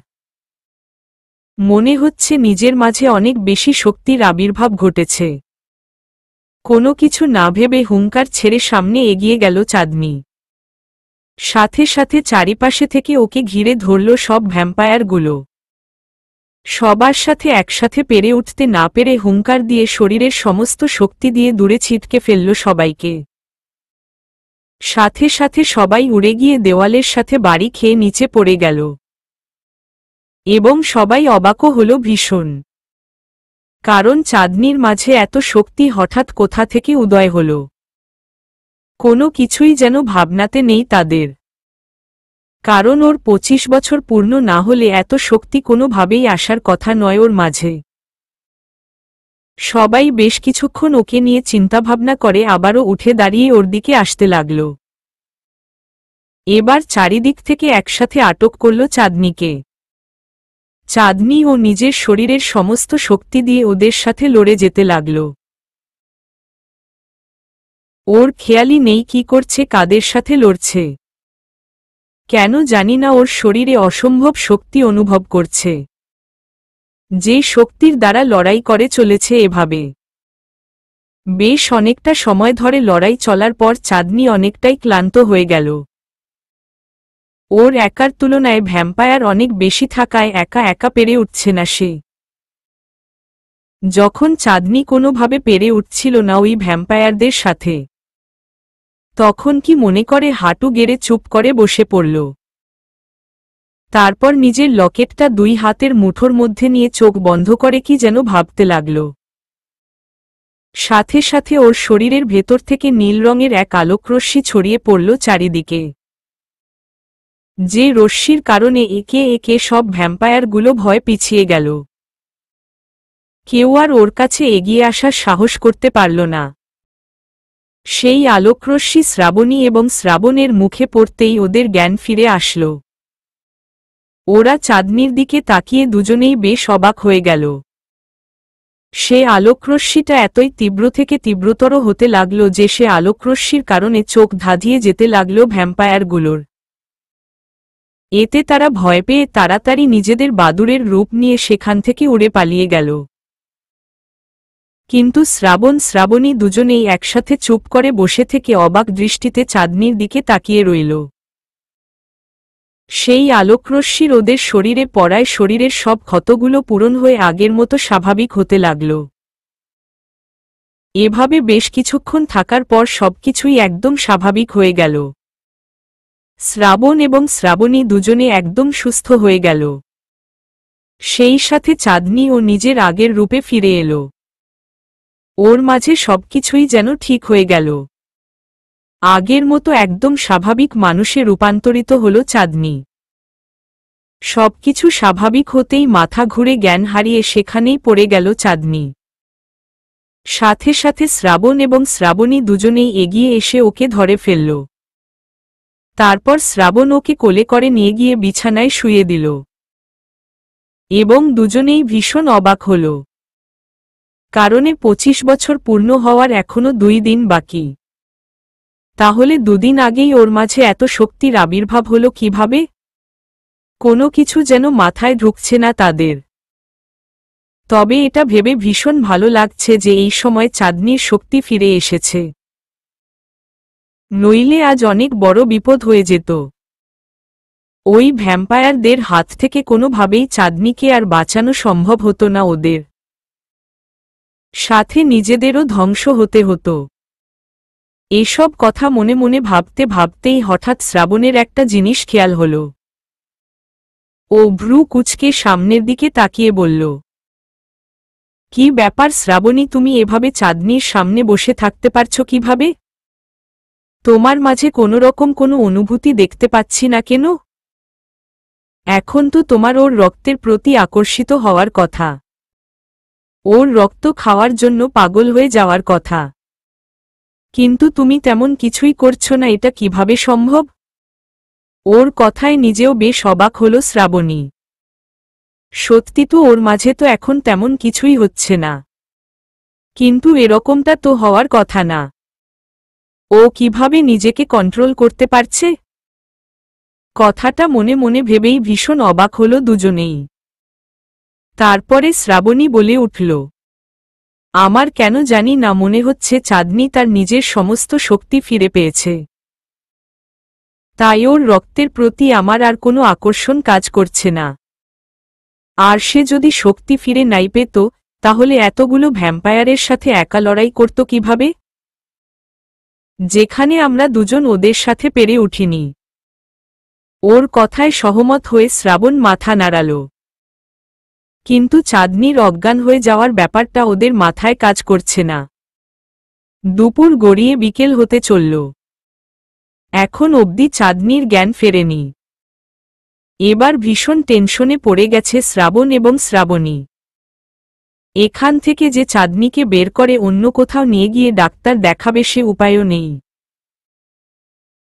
A: মনে হচ্ছে নিজের মাঝে অনেক বেশি শক্তির আবির্ভাব ঘটেছে। কোনো কিছু না ভেবে হুঙ্কার ছেড়ে সামনে এগিয়ে গেল চাঁদনি। সাথে সাথে চারিপাশে থেকে ওকে ঘিরে ধরল সব ভ্যাম্পায়ারগুলো। সবার সাথে একসাথে পেরে উঠতে না পেরে হুঙ্কার দিয়ে শরীরের সমস্ত শক্তি দিয়ে দূরে ছিটকে ফেলল সবাইকে। সাথে সাথে সবাই উড়ে গিয়ে দেওয়ালের সাথে বাড়ি খেয়ে নিচে পড়ে গেল। এবং সবাই অবাকও হল ভীষণ, কারণ চাঁদনির মাঝে এত শক্তি হঠাৎ কোথা থেকে উদয় হল। কোনো কিছুই যেন ভাবনাতে নেই তাদের, কারণ ওর 25 বছর পূর্ণ না হলে এত শক্তি কোনোভাবেই আসার কথা নয় ওর মাঝে। সবাই বেশ কিছুক্ষণ ওকে নিয়ে চিন্তাভাবনা করে আবারও উঠে দাঁড়িয়ে ওর দিকে আসতে লাগল। এবার চারিদিক থেকে একসাথে আটক করল চাঁদনিকে। চাঁদনি ও নিজের শরীরের সমস্ত শক্তি দিয়ে ওদের সাথে লড়ে যেতে লাগল। ওর খেয়ালই নেই কি করছে, কাদের সাথে লড়ছে। কেন জানি না ওর শরীরে অসম্ভব শক্তি অনুভব করছে। যে শক্তির দ্বারা লড়াই করে চলেছে এভাবে। বেশ অনেকটা সময় ধরে লড়াই চলার পর চাঁদনি অনেকটাই ক্লান্ত হয়ে গেল। ওর একার তুলনায় ভ্যাম্পায়ার অনেক বেশি থাকায় একা একা পেরে উঠছে না সে। যখন চাঁদনি কোনোভাবে পেরে উঠছিল না ওই ভ্যাম্পায়ারদের সাথে, তখন কি মনে করে হাঁটু গেড়ে চুপ করে বসে পড়ল। তারপর নিজের লকেটটা দুই হাতের মুঠোর মধ্যে নিয়ে চোখ বন্ধ করে কি যেন ভাবতে লাগল। সাথে সাথে ওর শরীরের ভেতর থেকে নীল রঙের এক আলোকরশ্মি ছড়িয়ে পড়ল চারিদিকে, যে রশ্মির কারণে একে একে সব ভ্যাম্পায়ারগুলো ভয় পিছিয়ে গেল। কেউ আর ওর কাছে এগিয়ে আসার সাহস করতে পারল না। সেই আলোকরশ্মি শ্রাবণী এবং শ্রাবণের মুখে পড়তেই ওদের জ্ঞান ফিরে আসল। ওরা চাঁদনির দিকে তাকিয়ে দুজনেই বেশ অবাক হয়ে গেল। সে আলোকরশ্মিটা এতই তীব্র থেকে তীব্রতর হতে লাগল যে সে আলোকরশ্মির কারণে চোখ ধাঁধিয়ে যেতে লাগল ভ্যাম্পায়ারগুলোর। এতে তারা ভয় পেয়ে তাড়াতাড়ি নিজেদের বাদুড়ের রূপ নিয়ে সেখান থেকে উড়ে পালিয়ে গেল। কিন্তু শ্রাবণ শ্রাবণী দুজনেই একসাথে চুপ করে বসে থেকে অবাক দৃষ্টিতে চাঁদনির দিকে তাকিয়ে রইল। সেই আলোকরশ্মির ওদের শরীরে পড়ায় শরীরের সব ক্ষতগুলো পূরণ হয়ে আগের মতো স্বাভাবিক হতে লাগল। এভাবে বেশ কিছুক্ষণ থাকার পর সবকিছুই একদম স্বাভাবিক হয়ে গেল। শ্রাবণ এবং শ্রাবণী দুজনে একদম সুস্থ হয়ে গেল। সেই সাথে চাঁদনি ও নিজের আগের রূপে ফিরে এলো। ওর মাঝে সবকিছুই যেন ঠিক হয়ে গেল। আগের মতো একদম স্বাভাবিক মানুষে রূপান্তরিত হল চাঁদনি। সবকিছু স্বাভাবিক হতেই মাথা ঘুরে জ্ঞান হারিয়ে সেখানেই পড়ে গেল চাঁদনি। সাথে সাথে শ্রাবণ এবং শ্রাবণী দুজনেই এগিয়ে এসে ওকে ধরে ফেলল। তারপর শ্রাবণ ওকে কোলে করে নিয়ে গিয়ে বিছানায় শুয়ে দিল এবং দুজনেই ভীষণ অবাক হল। কারণে 25 বছর পূর্ণ হওয়ার এখনো 2 দিন বাকি। তাহলে 2 দিন আগেই ওর মাঝে এত শক্তির আবির্ভাব হল কিভাবে? কোনো কিছু যেন মাথায় ঢুকছে না তাদের। তবে এটা ভেবে ভীষণ ভালো লাগছে যে এই সময় চাঁদনির শক্তি ফিরে এসেছে। নইলে আজ অনেক বড় বিপদ হয়ে যেত। ওই ভ্যাম্পায়ারদের হাত থেকে কোনোভাবেই চাঁদনিকে আর বাঁচানো সম্ভব হতো না ওদের। সাথে নিজেদেরও ধ্বংস হতে হতো। এসব কথা মনে মনে ভাবতে ভাবতেই হঠাৎ শ্রাবণের একটা জিনিস খেয়াল হল। ও ভ্রু কুঁচকে সামনের দিকে তাকিয়ে বলল, কি ব্যাপার শ্রাবণী, তুমি এভাবে চাঁদনির সামনে বসে থাকতে পারছো কিভাবে? তোমার মাঝে কোনোরকম কোনো অনুভূতি দেখতে পাচ্ছি না কেন? এখন তো তোমার ওর রক্তের প্রতি আকর্ষিত হওয়ার কথা, ওর রক্ত খাওয়ার জন্য পাগল হয়ে যাওয়ার কথা, কিন্তু তুমি তেমন কিছুই করছো না, এটা কিভাবে সম্ভব? ওর কথায় নিজেও বেশ অবাক হল শ্রাবণী। সত্যি তো ওর মাঝে তো এখন তেমন কিছুই হচ্ছে না, কিন্তু এরকমটা তো হওয়ার কথা না। ও কিভাবে নিজেকে কন্ট্রোল করতে পারছে? কথাটা মনে মনে ভেবেই ভীষণ অবাক হল দুজনেই। তারপরে শ্রাবণী বলে উঠল, আমার কেন জানি না মনে হচ্ছে চাঁদনি তার নিজের সমস্ত শক্তি ফিরে পেয়েছে। তাই ওর রক্তের প্রতি আমার আর কোনো আকর্ষণ কাজ করছে না। আর সে যদি শক্তি ফিরে নাই পেত, তাহলে এতগুলো ভ্যাম্পায়ারের সাথে একা লড়াই করত কিভাবে? যেখানে আমরা দুজন ওদের সাথে পেরে উঠিনি। ওর কথায় সহমত হয়ে শ্রাবণ মাথা নাড়াল। কিন্তু চাঁদনির অজ্ঞান হয়ে যাওয়ার ব্যাপারটা ওদের মাথায় কাজ করছে না। দুপুর গড়িয়ে বিকেল হতে চলল। এখন অবধি চাঁদনির জ্ঞান ফেরেনি। এবার ভীষণ টেনশনে পড়ে গেছে শ্রাবণ এবং শ্রাবণী। এখান থেকে যে চাঁদনিকে বের করে অন্য কোথাও নিয়ে গিয়ে ডাক্তার দেখাবে সে উপায়ও নেই।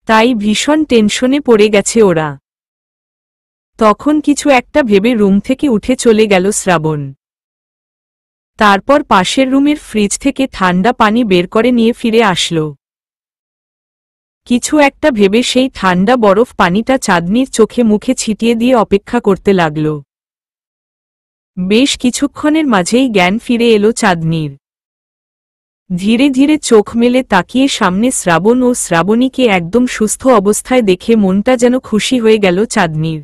A: তাই ভীষণ টেনশনে পড়ে গেছে ওরা। তখন কিছু একটা ভেবে রুম থেকে উঠে চলে গেল শ্রাবণ। তারপর পাশের রুমের ফ্রিজ থেকে ঠান্ডা পানি বের করে নিয়ে ফিরে আসলো। কিছু একটা ভেবে সেই ঠান্ডা বরফ পানিটা চাঁদনির চোখে মুখে ছিটিয়ে দিয়ে অপেক্ষা করতে লাগল। বেশ কিছুক্ষণের মাঝেই জ্ঞান ফিরে এলো চাঁদনীর। ধীরে ধীরে চোখ মেলে তাকিয়ে সামনে শ্রাবণ ও শ্রাবণীকে একদম সুস্থ অবস্থায় দেখে মনটা যেন খুশি হয়ে গেল চাঁদনীর।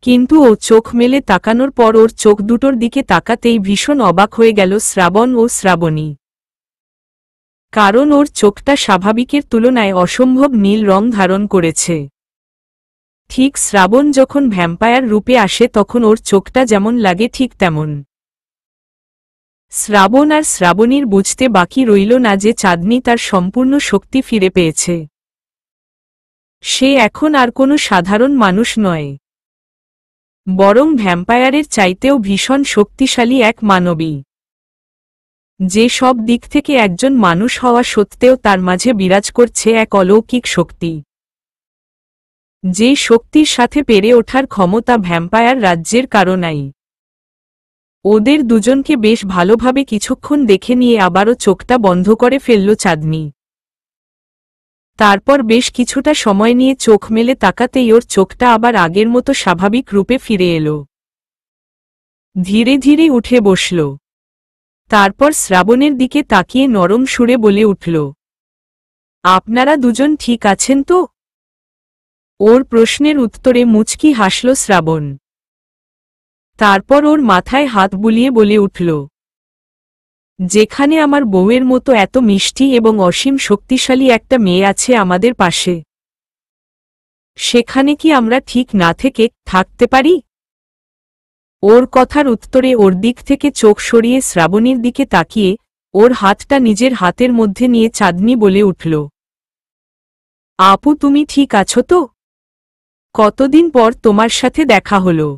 A: কিন্তু ও চোখ মেলে তাকানোর পর ওর চোখ দুটোর দিকে তাকাতেই ভীষণ অবাক হয়ে গেল শ্রাবণ ও শ্রাবণী। কারণ ওর চোখটা স্বাভাবিকের তুলনায় অসম্ভব নীল রং ধারণ করেছে। ঠিক শ্রাবণ যখন ভ্যাম্পায়ার রূপে আসে তখন ওর চোখটা যেমন লাগে ঠিক তেমন। শ্রাবণ আর শ্রাবণীর বুঝতে বাকি রইল না যে চাঁদনী তার সম্পূর্ণ শক্তি ফিরে পেয়েছে। সে এখন আর কোনো সাধারণ মানুষ নয়, বরং ভ্যাম্পায়ারের চাইতেও ভীষণ শক্তিশালী এক মানবী, যে সব দিক থেকে একজন মানুষ হওয়া সত্ত্বেও তার মাঝে বিরাজ করছে এক অলৌকিক শক্তি। যে শক্তির সাথে পেরে ওঠার ক্ষমতা ভ্যাম্পায়ার রাজ্যের কারো নাই। ওদের দুজনকে বেশ ভালোভাবে কিছুক্ষণ দেখে নিয়ে আবারও চোখটা বন্ধ করে ফেলল চাঁদনী। তারপর বেশ কিছুটা সময় নিয়ে চোখ মেলে তাকাতেই ওর চোখটা আবার আগের মতো স্বাভাবিক রূপে ফিরে এলো। ধীরে ধীরে উঠে বসল। তারপর শ্রাবণের দিকে তাকিয়ে নরম সুরে বলে উঠল, আপনারা দুজন ঠিক আছেন তো? ওর প্রশ্নের উত্তরে মুচকি হাসল শ্রাবণ। তারপর ওর মাথায় হাত বুলিয়ে বলে উঠল, যেখানে আমার বউয়ের মতো এত মিষ্টি এবং অসীম শক্তিশালী একটা মেয়ে আছে আমাদের পাশে, সেখানে কি আমরা ঠিক না থেকে থাকতে পারি? ওর কথার উত্তরে ওর দিক থেকে চোখ সরিয়ে শ্রাবণীর দিকে তাকিয়ে ওর হাতটা নিজের হাতের মধ্যে নিয়ে চাঁদনী বলে উঠল, আপু তুমি ঠিক আছো তো? কতদিন পর তোমার সাথে দেখা হলো।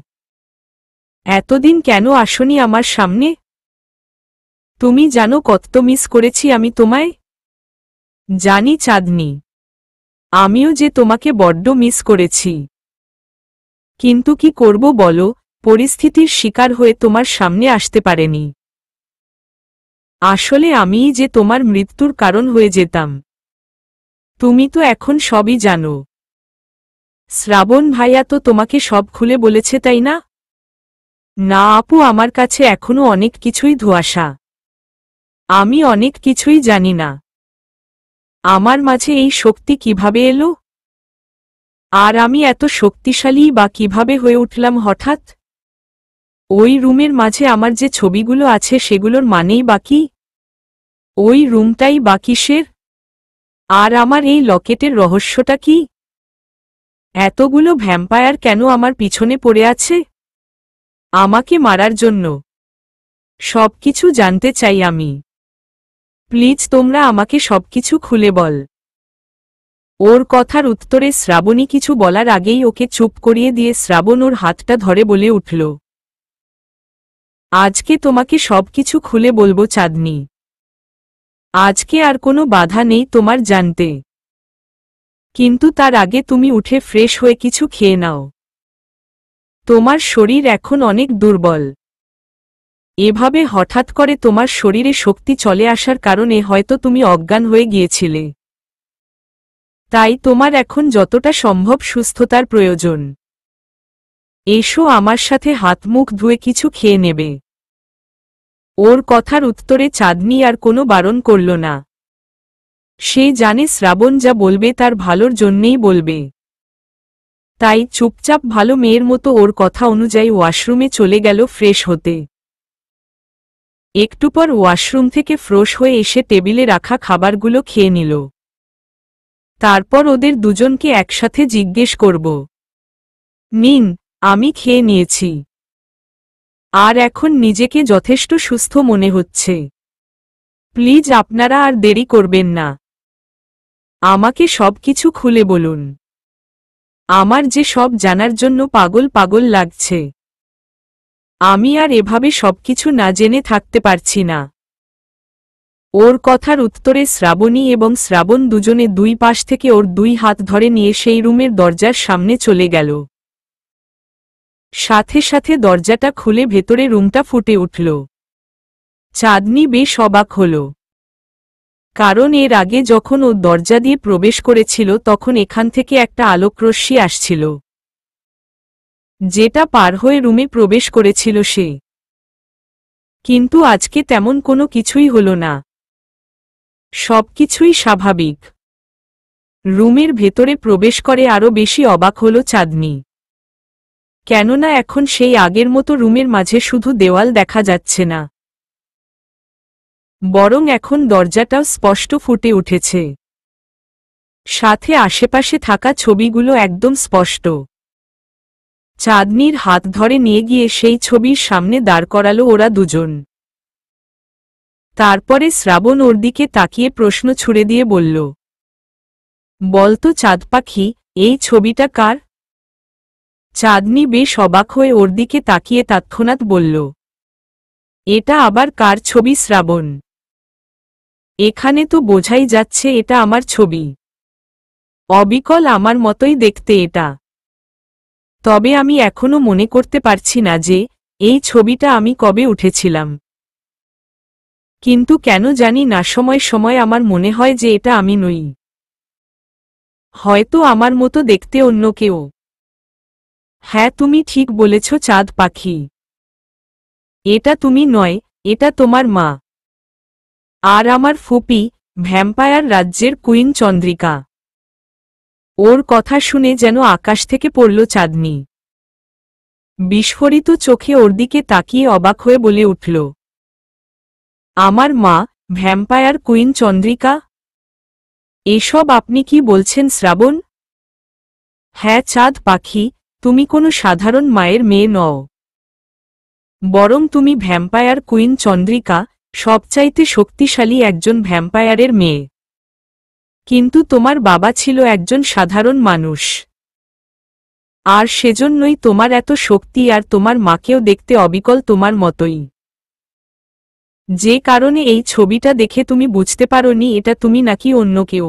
A: এতদিন কেন আসনি আমার সামনে? তুমি জানো কত মিস করেছি আমি তোমায়। জানি চাঁদনী, আমিও যে তোমাকে বড্ড মিস করেছি, কিন্তু কি করব বলো, পরিস্থিতির শিকার হয়ে তোমার সামনে আসতে পারেনি। আসলে আমিই যে তোমার মৃত্যুর কারণ হয়ে যেতাম। তুমি তো এখন সবই জানো। শ্রাবণ ভাইয়া তো তোমাকে সব খুলে বলেছে তাই না? না আপু, আমার কাছে এখনো অনেক কিছুই ধোঁয়াশা। আমি অনেক কিছুই জানি না। আমার মাঝে এই শক্তি কিভাবে এলো, আর আমি এত শক্তিশালী বা কিভাবে হয়ে উঠলাম হঠাৎ? ওই রুমের মাঝে আমার যে ছবিগুলো আছে সেগুলোর মানেই বাকি। ওই রুমটাই বা কিসের? আর আমার এই লকেটের রহস্যটা কি? এতগুলো ভ্যাম্পায়ার কেন আমার পিছনে পড়ে আছে আমাকে মারার জন্য? সবকিছু জানতে চাই আমি। প্লিজ তোমরা আমাকে সবকিছু খুলে বল। ওর কথার উত্তরে শ্রাবণী কিছু বলার আগেই ওকে চুপ করিয়ে দিয়ে শ্রাবণ ওর হাতটা ধরে বলে উঠল, আজকে তোমাকে সবকিছু খুলে বলবো চাঁদনী। আজকে আর কোনো বাধা নেই তোমার জানতে। কিন্তু তার আগে তুমি উঠে ফ্রেশ হয়ে কিছু খেয়ে নাও। তোমার শরীর এখন অনেক দুর্বল। এভাবে হঠাৎ করে তোমার শরীরে শক্তি চলে আসার কারণে হয়তো তুমি অজ্ঞান হয়ে গিয়েছিলে। তাই তোমার এখন যতটা সম্ভব সুস্থতার প্রয়োজন। এসো আমার সাথে হাত মুখ ধুয়ে কিছু খেয়ে নেবে। ওর কথার উত্তরে চাঁদনী আর কোনো বারণ করল না। সে জানে শ্রাবণ যা বলবে তার ভালোর জন্যেই বলবে। তাই চুপচাপ ভালো মেয়ের মতো ওর কথা অনুযায়ী ওয়াশরুমে চলে গেল ফ্রেশ হতে। একটু পর ওয়াশরুম থেকে ফ্রেশ হয়ে এসে টেবিলে রাখা খাবারগুলো খেয়ে নিল। তারপর ওদের দুজনকে একসাথে জিজ্ঞেস করব, নিন, আমি খেয়ে নিয়েছি। আর এখন নিজেকে যথেষ্ট সুস্থ মনে হচ্ছে। প্লিজ আপনারা আর দেরি করবেন না। আমাকে সবকিছু খুলে বলুন। আমার যে সব জানার জন্য পাগল পাগল লাগছে। আমি আর এভাবে সবকিছু না জেনে থাকতে পারছি না। ওর কথার উত্তরে শ্রাবণী এবং শ্রাবণ দুজনে দুই পাশ থেকে ওর দুই হাত ধরে নিয়ে সেই রুমের দরজার সামনে চলে গেল। সাথে সাথে দরজাটা খুলে ভেতরে রুমটা ফুটে উঠল। চাঁদনী বেশ অবাক হল, কারণ এর আগে যখন ও দরজা দিয়ে প্রবেশ করেছিল তখন এখান থেকে একটা আলোকরশ্মি আসছিল। যেটা পার হয়ে রুমে প্রবেশ করেছিল সে। কিন্তু আজকে তেমন কোনো কিছুই হল না। সবকিছুই স্বাভাবিক। রুমের ভেতরে প্রবেশ করে আরো বেশি অবাক হল চাঁদনি। কেননা এখন সেই আগের মতো রুমের মাঝে শুধু দেওয়াল দেখা যাচ্ছে না, বরং এখন দরজাটাও স্পষ্ট ফুটে উঠেছে। সাথে আশেপাশে থাকা ছবিগুলো একদম স্পষ্ট। চাঁদনির হাত ধরে নিয়ে গিয়ে সেই ছবির সামনে দাঁড় করালো ওরা দুজন। তারপরে শ্রাবণ ওর দিকে তাকিয়ে প্রশ্ন ছুড়ে দিয়ে বলল, বলতো চাঁদ পাখি, এই ছবিটা কার? চাঁদনি বেশ অবাক হয়ে ওর দিকে তাকিয়ে তৎক্ষণাৎ বলল, এটা আবার কার ছবি শ্রাবণ? এখানে তো বোঝাই যাচ্ছে এটা আমার ছবি। অবিকল আমার মতোই দেখতে এটা। তবে আমি এখনো মনে করতে পারছি না যে এই ছবিটা আমি কবে উঠেছিলাম। কিন্তু কেন জানি না সময় সময় আমার মনে হয় যে এটা আমি নই। হয়তো আমার মতো দেখতে অন্য কেউ। হ্যাঁ, তুমি ঠিক বলেছ চাঁদ পাখি। এটা তুমি নয়, এটা তোমার মা। আর আমার ফুপি, ভ্যাম্পায়ার রাজ্যের কুইন চন্দ্রিকা। ওর কথা শুনে যেন আকাশ থেকে পড়ল চাঁদনি। বিস্ফোরিত চোখে ওর দিকে তাকিয়ে অবাক হয়ে বলে উঠল, আমার মা, ভ্যাম্পায়ার কুইন চন্দ্রিকা? এসব আপনি কি বলছেন শ্রাবণ? হ্যাঁ চাঁদ পাখি, তুমি কোনো সাধারণ মায়ের মেয়ে নও। বরং তুমি ভ্যাম্পায়ার কুইন চন্দ্রিকা, সবচাইতে শক্তিশালী একজন ভ্যাম্পায়ারের মেয়ে। কিন্তু তোমার বাবা ছিল একজন সাধারণ মানুষ। আর সেজন্যই তোমার এত শক্তি, আর তোমার মাকেও দেখতে অবিকল তোমার মতোই। যে কারণে এই ছবিটা দেখে তুমি বুঝতে পারোনি এটা তুমি নাকি অন্য কেউ।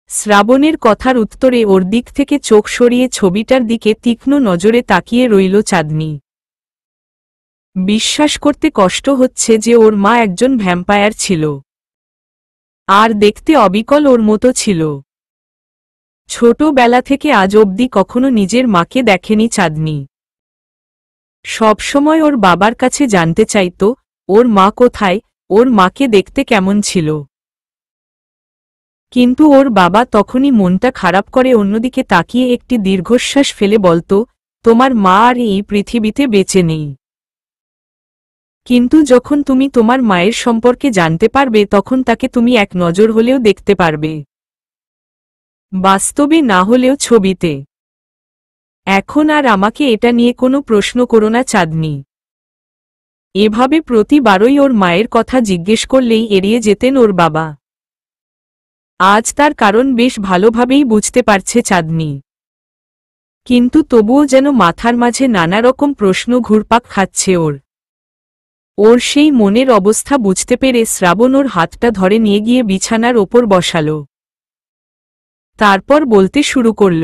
A: শ্রাবণের কথার উত্তরে ওর দিক থেকে চোখ সরিয়ে ছবিটার দিকে তীক্ষ্ণ নজরে তাকিয়ে রইল চাঁদনি। বিশ্বাস করতে কষ্ট হচ্ছে যে ওর মা একজন ভ্যাম্পায়ার ছিল, আর দেখতে অবিকল ওর মতো ছিল। ছোটবেলা থেকে আজ অবধি কখনো নিজের মাকে দেখেনি চাঁদনি। সবসময় ওর বাবার কাছে জানতে চাইত ওর মা কোথায়, ওর মাকে দেখতে কেমন ছিল। কিন্তু ওর বাবা তখনই মনটা খারাপ করে অন্যদিকে তাকিয়ে একটি দীর্ঘশ্বাস ফেলে বলত, তোমার মা আর এই পৃথিবীতে বেঁচে নেই। কিন্তু যখন তুমি তোমার মায়ের সম্পর্কে জানতে পারবে তখন তাকে তুমি এক নজর হলেও দেখতে পারবে, বাস্তবে না হলেও ছবিতে। এখন আর আমাকে এটা নিয়ে কোনো প্রশ্ন করো না চাঁদনি। এভাবে প্রতিবারই ওর মায়ের কথা জিজ্ঞেস করলেই এড়িয়ে যেতেন ওর বাবা। আজ তার কারণ বেশ ভালোভাবেই বুঝতে পারছে চাঁদনি। কিন্তু তবুও যেন মাথার মাঝে নানা রকম প্রশ্ন ঘুরপাক খাচ্ছে ওর সেই মনের অবস্থা বুঝতে পেরে শ্রাবণ ওর হাতটা ধরে নিয়ে গিয়ে বিছানার ওপর বসাল। তারপর বলতে শুরু করল,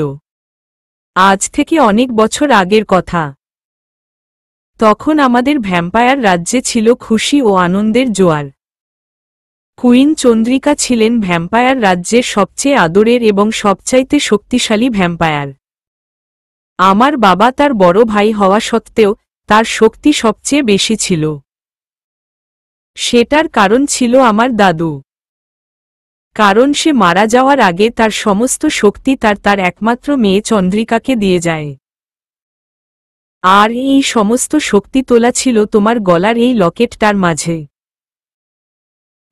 A: আজ থেকে অনেক বছর আগের কথা। তখন আমাদের ভ্যাম্পায়ার রাজ্যে ছিল খুশি ও আনন্দের জোয়ার। কুইন চন্দ্রিকা ছিলেন ভ্যাম্পায়ার রাজ্যের সবচেয়ে আদরের এবং সবচাইতে শক্তিশালী ভ্যাম্পায়ার। আমার বাবা তার বড় ভাই হওয়া সত্ত্বেও তার শক্তি সবচেয়ে বেশি ছিল। সেটার কারণ ছিল আমার দাদু। কারণ সে মারা যাওয়ার আগে তার সমস্ত শক্তি তার একমাত্র মেয়ে চন্দ্রিকাকে দিয়ে যায়। আর এই সমস্ত শক্তি তোলা ছিল তোমার গলার এই লকেটটার মাঝে।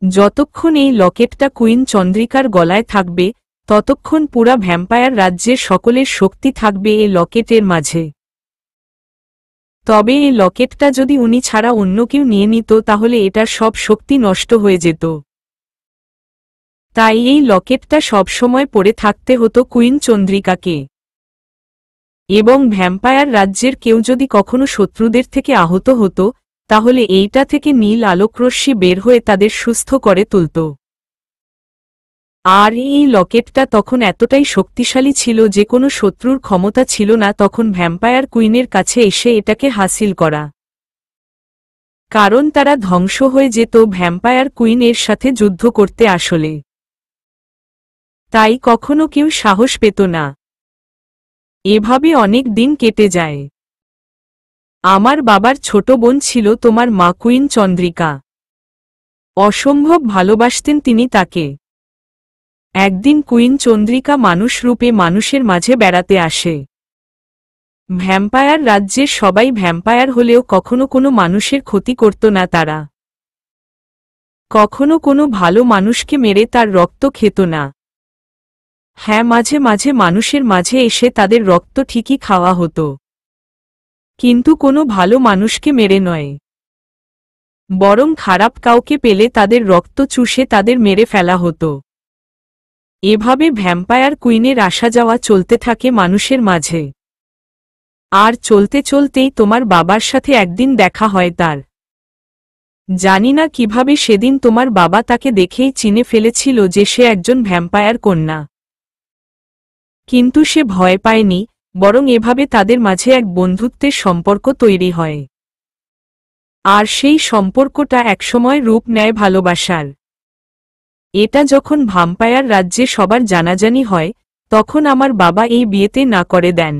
A: যতক্ষণ এই লকেটটা কুইন চন্দ্রিকার গলায় থাকবে ততক্ষণ পুরা ভ্যাম্পায়ার রাজ্যের সকলের শক্তি থাকবে এই লকেটের মাঝে। তবে এই লকেটটা যদি উনি ছাড়া অন্য কেউ নিয়ে নিত তাহলে এটার সব শক্তি নষ্ট হয়ে যেত। তাই এই লকেটটা সবসময় পরে থাকতে হতো কুইন চন্দ্রিকাকে। এবং ভ্যাম্পায়ার রাজ্যের কেউ যদি কখনো শত্রুদের থেকে আহত হতো তাহলে এইটা থেকে নীল আলোকরশ্মি বের হয়ে তাদের সুস্থ করে তুলত। আর এই লকেটটা তখন এতটাই শক্তিশালী ছিল যে কোনো শত্রুর ক্ষমতা ছিল না তখন ভ্যাম্পায়ার কুইনের কাছে এসে এটাকে হাসিল করা। কারণ তারা ধ্বংস হয়ে যেত ভ্যাম্পায়ার কুইন এর সাথে যুদ্ধ করতে আসলে। তাই কখনো কেউ সাহস পেত না। এভাবে অনেক দিন কেটে যায়। আমার বাবার ছোট বোন ছিল তোমার মা কুইন চন্দ্রিকা। অসম্ভব ভালোবাসতেন তিনি তাকে। একদিন কুইন চন্দ্রিকা মানুষ রূপে মানুষের মাঝে বেড়াতে আসে। ভ্যাম্পায়ার রাজ্যের সবাই ভ্যাম্পায়ার হলেও কখনো কোনো মানুষের ক্ষতি করত না তারা। কখনো কোনো ভালো মানুষকে মেরে তার রক্ত খেত না। হ্যাঁ, মাঝে মাঝে মানুষের মাঝে এসে তাদের রক্ত ঠিকই খাওয়া হতো, কিন্তু কোনো ভালো মানুষকে মেরে নয়। বরং খারাপ কাউকে পেলে তাদের রক্ত চুষে তাদের মেরে ফেলা হতো। এভাবে ভ্যাম্পায়ার কুইনের আসা যাওয়া চলতে থাকে মানুষের মাঝে। আর চলতে চলতেই তোমার বাবার সাথে একদিন দেখা হয় তার। জানি না কিভাবে সেদিন তোমার বাবা তাকে দেখেই চিনে ফেলেছিল যে সে একজন ভ্যাম্পায়ার কন্যা। কিন্তু সে ভয় পায়নি, বরং এভাবে তাদের মাঝে এক বন্ধুত্বের সম্পর্ক তৈরি হয়। আর সেই সম্পর্কটা একসময় রূপ নেয় ভালোবাসার। এটা যখন ভ্যাম্পায়ার রাজ্যে সবার জানাজানি হয়, তখন আমার বাবা এই বিয়েতে না করে দেন।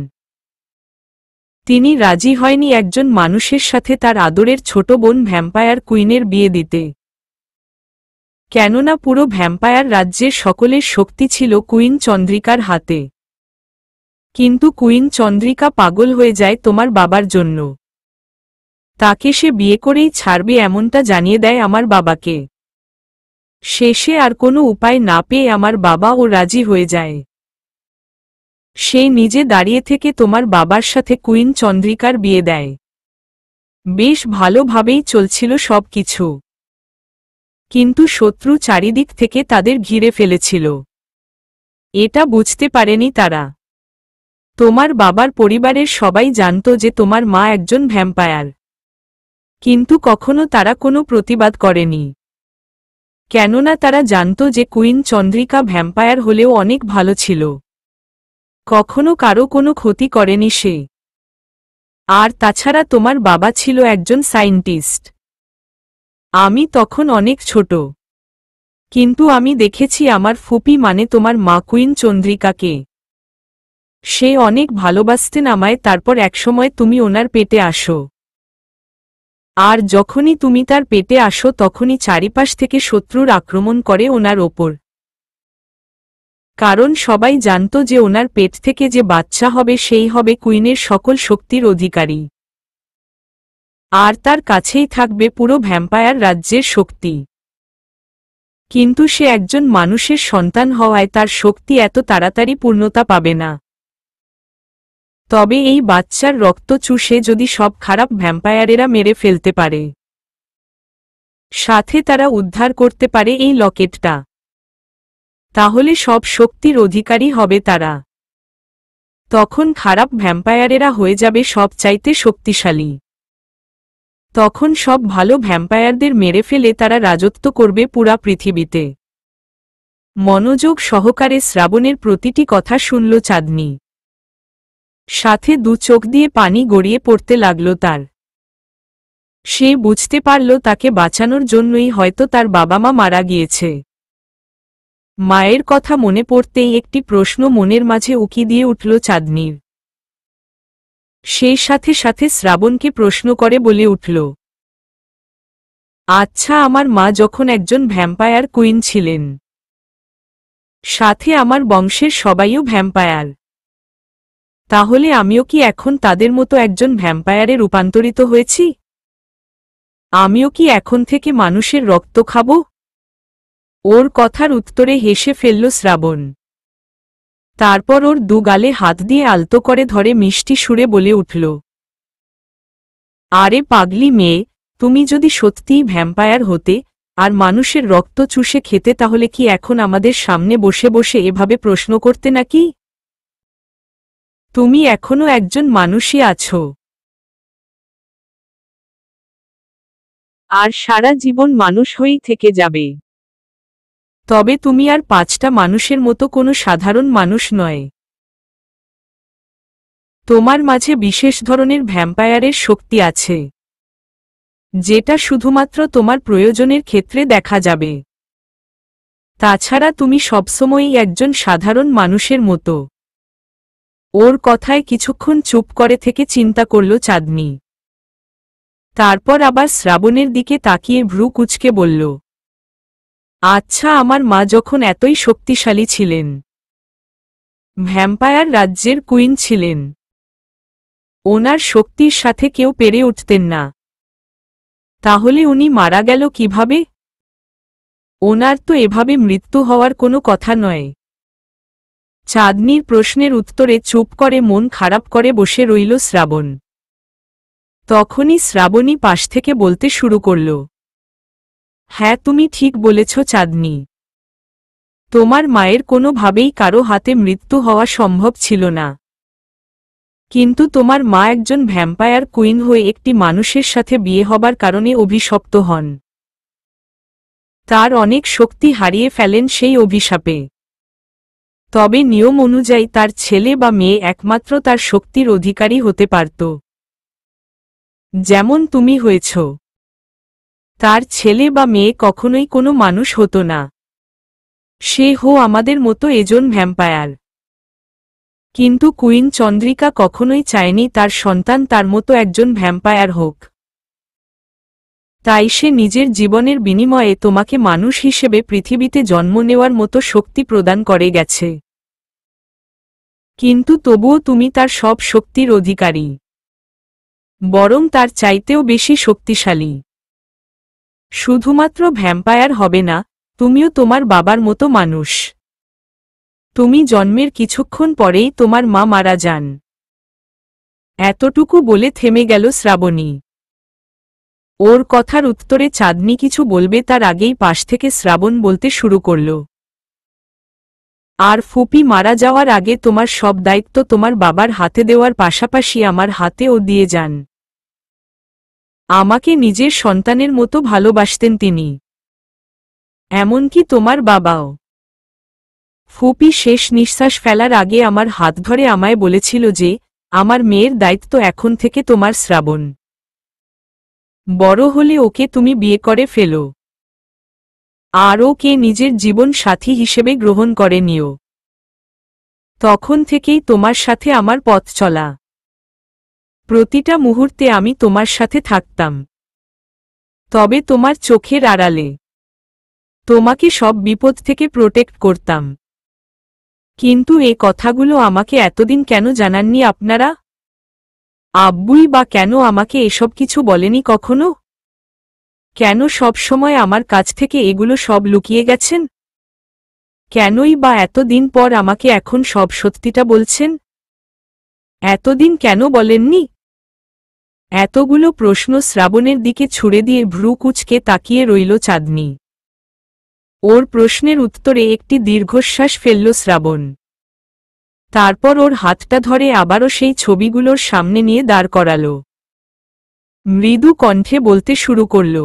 A: তিনি রাজি হয়নি একজন মানুষের সাথে তার আদরের ছোট বোন ভ্যাম্পায়ার কুইনের বিয়ে দিতে। কেননা পুরো ভ্যাম্পায়ার রাজ্যের সকলের শক্তি ছিল কুইন চন্দ্রিকার হাতে। কিন্তু কুইন চন্দ্রিকা পাগল হয়ে যায় তোমার বাবার জন্য। তাকে সে বিয়ে করেই ছাড়বে এমনটা জানিয়ে দেয় আমার বাবাকে। শেষে আর কোনো উপায় না পেয়ে আমার বাবাও রাজি হয়ে যায়। সে নিজে দাঁড়িয়ে থেকে তোমার বাবার সাথে কুইন চন্দ্রিকার বিয়ে দেয়। বেশ ভালোভাবেই চলছিল সব কিছু, কিন্তু শত্রু চারিদিক থেকে তাদের ঘিরে ফেলেছিল। এটা বুঝতে পারেনি তারা। তোমার বাবার পরিবারের সবাই জানত যে তোমার মা একজন ভ্যাম্পায়ার, কিন্তু কখনো তারা কোনো প্রতিবাদ করেনি। কেননা তারা জানত যে কুইন চন্দ্রিকা ভ্যাম্পায়ার হলেও অনেক ভালো ছিল, কখনো কারো কোনো ক্ষতি করেনি সে। আর তাছাড়া তোমার বাবা ছিল একজন সায়েন্টিস্ট। আমি তখন অনেক ছোট, কিন্তু আমি দেখেছি আমার ফুপি মানে তোমার মা কুইন চন্দ্রিকাকে। সে অনেক ভালোবাসতেন আমায়। তারপর একসময় তুমি ওনার পেটে আসো। আর যখনই তুমি তার পেটে আসো তখনই চারিপাশ থেকে শত্রুর আক্রমণ করে ওনার ওপর। কারণ সবাই জানত যে ওনার পেট থেকে যে বাচ্চা হবে সেই হবে কুইনের সকল শক্তির অধিকারী। আর তার কাছেই থাকবে পুরো ভ্যাম্পায়ার রাজ্যের শক্তি। কিন্তু সে একজন মানুষের সন্তান হওয়ায় তার শক্তি এত তাড়াতাড়ি পূর্ণতা পাবে না। তবে এই বাচ্চার রক্ত চুষে যদি সব খারাপ ভ্যাম্পায়ারেরা মেরে ফেলতে পারে, সাথে তারা উদ্ধার করতে পারে এই লকেটটা, তাহলে সব শক্তির অধিকারী হবে তারা। তখন খারাপ ভ্যাম্পায়ারেরা হয়ে যাবে সবচাইতে শক্তিশালী। তখন সব ভালো ভ্যাম্পায়ারদের মেরে ফেলে তারা রাজত্ব করবে পুরা পৃথিবীতে। মনোযোগ সহকারে শ্রাবণের প্রতিটি কথা শুনল চাঁদনি। সাথে দু চোখ দিয়ে পানি গড়িয়ে পড়তে লাগল তার। সে বুঝতে পারল তাকে বাঁচানোর জন্যই হয়তো তার বাবা মা মারা গিয়েছে। মায়ের কথা মনে পড়তেই একটি প্রশ্ন মনের মাঝে উকি দিয়ে উঠল চাঁদনির। সেই সাথে সাথে শ্রাবণকে প্রশ্ন করে বলে উঠল, আচ্ছা, আমার মা যখন একজন ভ্যাম্পায়ার কুইন ছিলেন, সাথে আমার বংশের সবাইও ভ্যাম্পায়ার, তাহলে আমিও কি এখন তাদের মতো একজন ভ্যাম্পায়ারে রূপান্তরিত হয়েছি? আমিও কি এখন থেকে মানুষের রক্ত খাব? ওর কথার উত্তরে হেসে ফেলল শ্রাবণ। তারপর ওর দু গালে হাত দিয়ে আলতো করে ধরে মিষ্টি সুরে বলে উঠল, আরে পাগলি মেয়ে, তুমি যদি সত্যিই ভ্যাম্পায়ার হতে আর মানুষের রক্ত চুষে খেতে, তাহলে কি এখন আমাদের সামনে বসে বসে এভাবে প্রশ্ন করতে নাকি? তুমি এখনো একজন মানুষই আছো, আর সারা জীবন মানুষ হয়েই থেকে যাবে। তবে তুমি আর 5টা মানুষের মতো কোনো সাধারণ মানুষ নয়। তোমার মাঝে বিশেষ ধরনের ভ্যাম্পায়ারের শক্তি আছে, যেটা শুধুমাত্র তোমার প্রয়োজনের ক্ষেত্রে দেখা যাবে। তাছাড়া তুমি সবসময়ই একজন সাধারণ মানুষের মতো। ওর কথায় কিছুক্ষণ চুপ করে থেকে চিন্তা করল চাঁদনি। তারপর আবার শ্রাবণের দিকে তাকিয়ে ভ্রু কুঁচকে বলল, আচ্ছা, আমার মা যখন এতই শক্তিশালী ছিলেন, ভ্যাম্পায়ার রাজ্যের কুইন ছিলেন, ওনার শক্তির সাথে কেউ পেরে উঠতেন না, তাহলে উনি মারা গেল কিভাবে? ওনার তো এভাবে মৃত্যু হওয়ার কোনো কথা নয়। চাঁদনির প্রশ্নের উত্তরে চুপ করে মন খারাপ করে বসে রইল শ্রাবণ। তখনই শ্রাবণী পাশ থেকে বলতে শুরু করল, হ্যাঁ, তুমি ঠিক বলেছ চাঁদনি। তোমার মায়ের কোনোভাবেই কারো হাতে মৃত্যু হওয়া সম্ভব ছিল না। কিন্তু তোমার মা একজন ভ্যাম্পায়ার কুইন হয়ে একটি মানুষের সাথে বিয়ে হবার কারণে অভিশপ্ত হন। তার অনেক শক্তি হারিয়ে ফেলেন সেই অভিশাপে। তবে নিয়ম অনুযায়ী তার ছেলে বা মেয়ে একমাত্র তার শক্তির অধিকারী হতে পারত। যেমন তুমি হয়েছ। তার ছেলে বা মেয়ে কখনোই কোনো মানুষ হতো না। সে আমাদের মতো এজন ভ্যাম্পায়ার। কিন্তু কুইন চন্দ্রিকা কখনোই চায়নি তার সন্তান তার মতো একজন ভ্যাম্পায়ার হোক। তাই সে নিজের জীবনের বিনিময়ে তোমাকে মানুষ হিসেবে পৃথিবীতে জন্ম নেওয়ার মতো শক্তি প্রদান করে গেছে। কিন্তু তবুও তুমি তার সব শক্তির অধিকারী, বরং তার চাইতেও বেশি শক্তিশালী। শুধুমাত্র ভ্যাম্পায়ার হবে না, তুমিও তোমার বাবার মতো মানুষ। তুমি জন্মের কিছুক্ষণ পরেই তোমার মা মারা যান। এতটুকু বলে থেমে গেল শ্রাবণী। ওর কথার উত্তরে চাঁদনি কিছু বলবে তার আগেই পাশ থেকে শ্রাবণ বলতে শুরু করল, আর ফুপি মারা যাওয়ার আগে তোমার সব দায়িত্ব তোমার বাবার হাতে দেওয়ার পাশাপাশি আমার হাতেও দিয়ে যান। আমাকে নিজের সন্তানের মতো ভালোবাসতেন তিনি। এমনকি তোমার বাবাও। ফুপি শেষ নিঃশ্বাস ফেলার আগে আমার হাত ধরে আমায় বলেছিল যে, আমার মেয়ের দায়িত্ব এখন থেকে তোমার শ্রাবণ। বড় হলে ওকে তুমি বিয়ে করে ফেলো, আর ওকে নিজের জীবন সাথী হিসেবে গ্রহণ করে নিও। তখন থেকেই তোমার সাথে আমার পথ চলা। প্রতিটা মুহূর্তে আমি তোমার সাথে থাকতাম, তবে তোমার চোখের আড়ালে। তোমাকে সব বিপদ থেকে প্রোটেক্ট করতাম। কিন্তু এ কথাগুলো আমাকে এতদিন কেন জানাননি আপনারা? আব্বুই বা কেন আমাকে এসব কিছু বলেনি কখনো? কেন সব সময় আমার কাছ থেকে এগুলো সব লুকিয়ে গেছেন? কেনই বা এতদিন পর আমাকে এখন সব সত্যিটা বলছেন? এতদিন কেন বলেননি? এতগুলো প্রশ্ন শ্রাবণের দিকে ছুড়ে দিয়ে ভ্রু কুঁচকে তাকিয়ে রইল চাঁদনি। ওর প্রশ্নের উত্তরে একটি দীর্ঘশ্বাস ফেলল শ্রাবণ। তারপর ওর হাতটা ধরে আবারও সেই ছবিগুলোর সামনে নিয়ে দাঁড় করাল। মৃদু কণ্ঠে বলতে শুরু করল,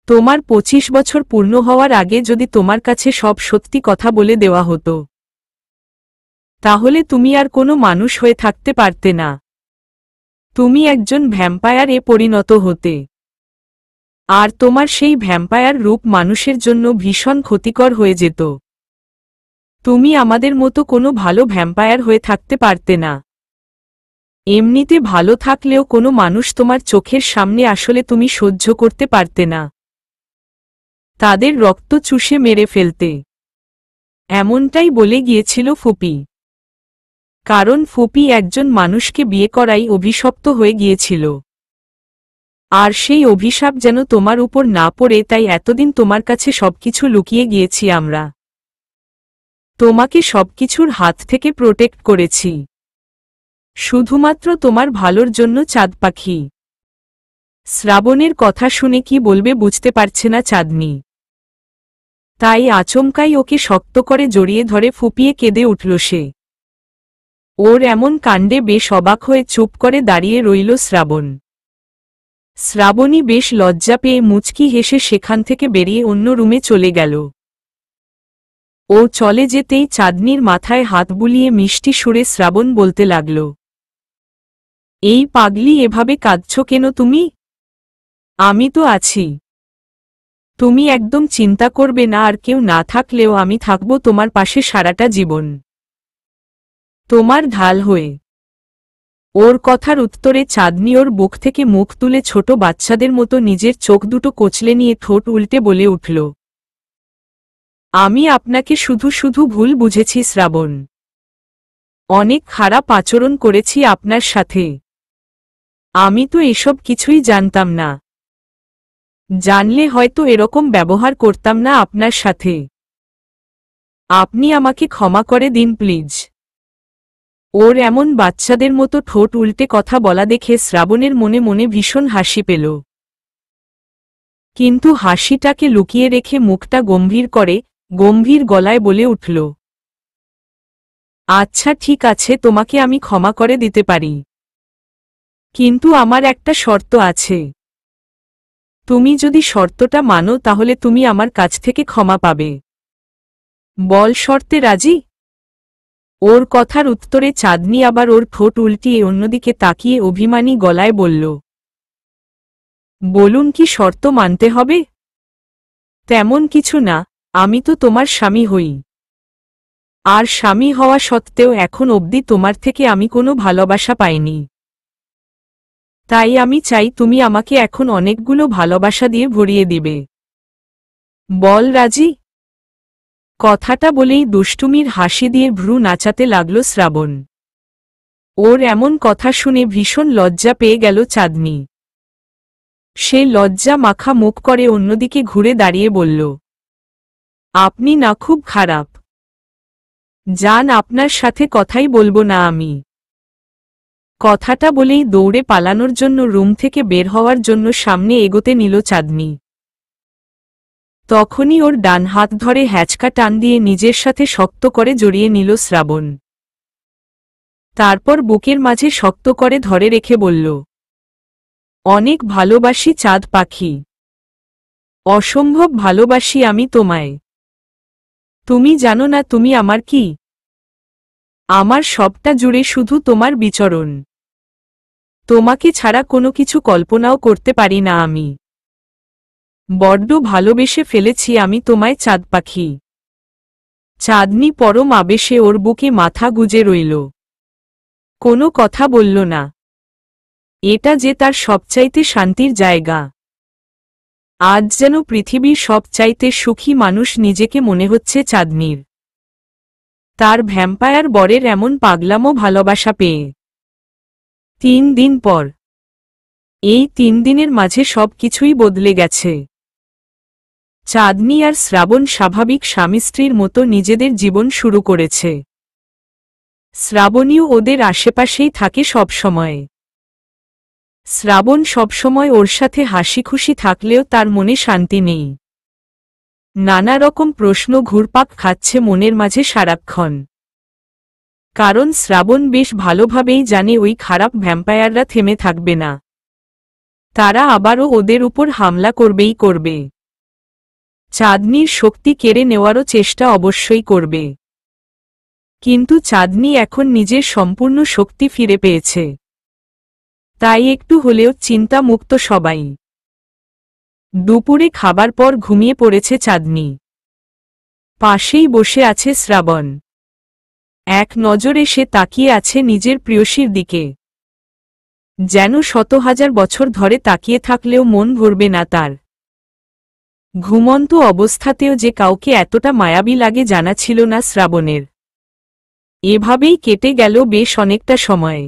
A: তোমার 25 বছর পূর্ণ হওয়ার আগে যদি তোমার কাছে সব সত্যি কথা বলে দেওয়া হতো, তাহলে তুমি আর কোনো মানুষ হয়ে থাকতে পারতে না। তুমি একজন ভ্যাম্পায়ারে পরিণত হতে। আর তোমার সেই ভ্যাম্পায়ার রূপ মানুষের জন্য ভীষণ ক্ষতিকর হয়ে যেত। তুমি আমাদের মতো কোনো ভালো ভ্যাম্পায়ার হয়ে থাকতে পারতে না। এমনিতে ভালো থাকলেও কোনো মানুষ তোমার চোখের সামনে আসলে তুমি সহ্য করতে পারতে না। তাদের রক্ত চুষে মেরে ফেলতে। এমনটাই বলে গিয়েছিল ফুপি। কারণ ফুপি একজন মানুষকে বিয়ে করাই অভিশপ্ত হয়ে গিয়েছিল। আর সেই অভিশাপ যেন তোমার উপর না পড়ে, তাই এতদিন তোমার কাছে সবকিছু লুকিয়ে গিয়েছি আমরা। তোমাকে সবকিছুর হাত থেকে প্রোটেক্ট করেছি, শুধুমাত্র তোমার ভালোর জন্য চাঁদ পাখি। শ্রাবণের কথা শুনে কি বলবে বুঝতে পারছে না চাঁদনি। তাই আচমকাই ওকে শক্ত করে জড়িয়ে ধরে ফুপিয়ে কেঁদে উঠল সে। ওর এমন কাণ্ডে বেশ অবাক হয়ে চুপ করে দাঁড়িয়ে রইল শ্রাবণ। শ্রাবণী বেশ লজ্জা পেয়ে মুচকি হেসে সেখান থেকে বেরিয়ে অন্য রুমে চলে গেল। ও চলে যেতেই চাঁদনির মাথায় হাত বুলিয়ে মিষ্টি সুরে শ্রাবণ বলতে লাগল, এই পাগলি, এভাবে কাঁদছ কেন তুমি? আমি তো আছি। তুমি একদম চিন্তা করবে না, আর কেউ না থাকলেও আমি থাকব তোমার পাশে সারাটা জীবন। তোমার ঢাল হয়ে। ওর কথার উত্তরে চাঁদনি ওর বুক থেকে মুখ তুলে ছোট বাচ্চাদের মতো নিজের চোখ দুটো কচলে নিয়ে ঠোঁট উল্টে বলে উঠল, আমি আপনাকে শুধু শুধু ভুল বুঝেছি শ্রাবণ। অনেক খারাপ আচরণ করেছি আপনার সাথে। আমি তো এসব কিছুই জানতাম না। জানলে হয়তো এরকম ব্যবহার করতাম না আপনার সাথে। আপনি আমাকে ক্ষমা করে দিন প্লিজ। ওর এমন বাচ্চাদের মতো ঠোঁট উল্টে কথা বলা দেখে শ্রাবণের মনে মনে ভীষণ হাসি পেল। কিন্তু হাসিটাকে লুকিয়ে রেখে মুখটা গম্ভীর করে গম্ভীর গলায় বলে উঠল, আচ্ছা ঠিক আছে, তোমাকে আমি ক্ষমা করে দিতে পারি। কিন্তু আমার একটা শর্ত আছে। তুমি যদি শর্তটা মানো তাহলে তুমি আমার কাছ থেকে ক্ষমা পাবে। বল, শর্তে রাজি? ওর কথার উত্তরে চাঁদনি আবার ওর ঠোঁট উল্টিয়ে অন্যদিকে তাকিয়ে অভিমানী গলায় বলল, বলুন, কি শর্ত মানতে হবে? তেমন কিছু না, আমি তো তোমার স্বামী হই। আর স্বামী হওয়া সত্ত্বেও এখন অবধি তোমার থেকে আমি কোনো ভালোবাসা পাইনি। তাই আমি চাই তুমি আমাকে এখন অনেকগুলো ভালোবাসা দিয়ে ভরিয়ে দিবে। বল রাজি? কথাটা বলেই দুষ্টুমির হাসি দিয়ে ভ্রু নাচাতে লাগল শ্রাবণ। ওর এমন কথা শুনে ভীষণ লজ্জা পেয়ে গেল চাঁদনি। সে লজ্জা মাখা মুখ করে অন্যদিকে ঘুরে দাঁড়িয়ে বলল, আপনি না খুব খারাপ। যান, আপনার সাথে কথাই বলবো না আমি। কথাটা বলেই দৌড়ে পালানোর জন্য রুম থেকে বের হওয়ার জন্য সামনে এগোতে নিল চাঁদনি। তখনই ওর ডান হাত ধরে হ্যাচকা টান দিয়ে নিজের সাথে শক্ত করে জড়িয়ে নিল শ্রাবণ। তারপর বুকের মাঝে শক্ত করে ধরে রেখে বলল, অনেক ভালোবাসি চাঁদ পাখি। অসম্ভব ভালোবাসি আমি তোমায়। তুমি জানো না তুমি আমার কি? আমার সবটা জুড়ে শুধু তোমার বিচরণ। তোমাকে ছাড়া কোনো কিছু কল্পনাও করতে পারি না আমি। বড্ড ভালোবেসে ফেলেছি আমি তোমায় চাঁদ পাখি। চাঁদনি পরম আবেশে ওর বুকে মাথা গুজে রইল। কোনো কথা বলল না। এটা যে তার সবচাইতে শান্তির জায়গা। আজ যেন পৃথিবীর সবচাইতে সুখী মানুষ নিজেকে মনে হচ্ছে চাঁদনির। তার ভ্যাম্পায়ার বরের এমন পাগলামো ভালোবাসা পেয়ে। 3 দিন পর। এই 3 দিনের মাঝে সব কিছুই বদলে গেছে। চাঁদনি আর শ্রাবণ স্বাভাবিক স্বামী স্ত্রীর মতো নিজেদের জীবন শুরু করেছে। শ্রাবণীও ওদের আশেপাশেই থাকে সবসময়। শ্রাবণ সবসময় ওর সাথে হাসি খুশি থাকলেও তার মনে শান্তি নেই। নানা রকম প্রশ্ন ঘুরপাক খাচ্ছে মনের মাঝে সারাক্ষণ। কারণ শ্রাবণ বেশ ভালোভাবেই জানে ওই খারাপ ভ্যাম্পায়াররা থেমে থাকবে না। তারা আবারও ওদের উপর হামলা করবেই করবে। চাঁদনির শক্তি কেড়ে নেওয়ারও চেষ্টা অবশ্যই করবে। কিন্তু চাঁদনি এখন নিজের সম্পূর্ণ শক্তি ফিরে পেয়েছে। তাই একটু হলেও চিন্তা মুক্ত সবাই। দুপুরে খাবার পর ঘুমিয়ে পড়েছে চাঁদনি। পাশেই বসে আছে শ্রাবণ। এক নজরে সে তাকিয়ে আছে নিজের প্রিয়সীর দিকে। যেন 100,000 বছর ধরে তাকিয়ে থাকলেও মন ভরবে না তার। ঘুমন্ত অবস্থাতেও যে কাউকে এতটা মায়াবী লাগে জানা ছিল না শ্রাবণের। এভাবেই কেটে গেল বেশ অনেকটা সময়।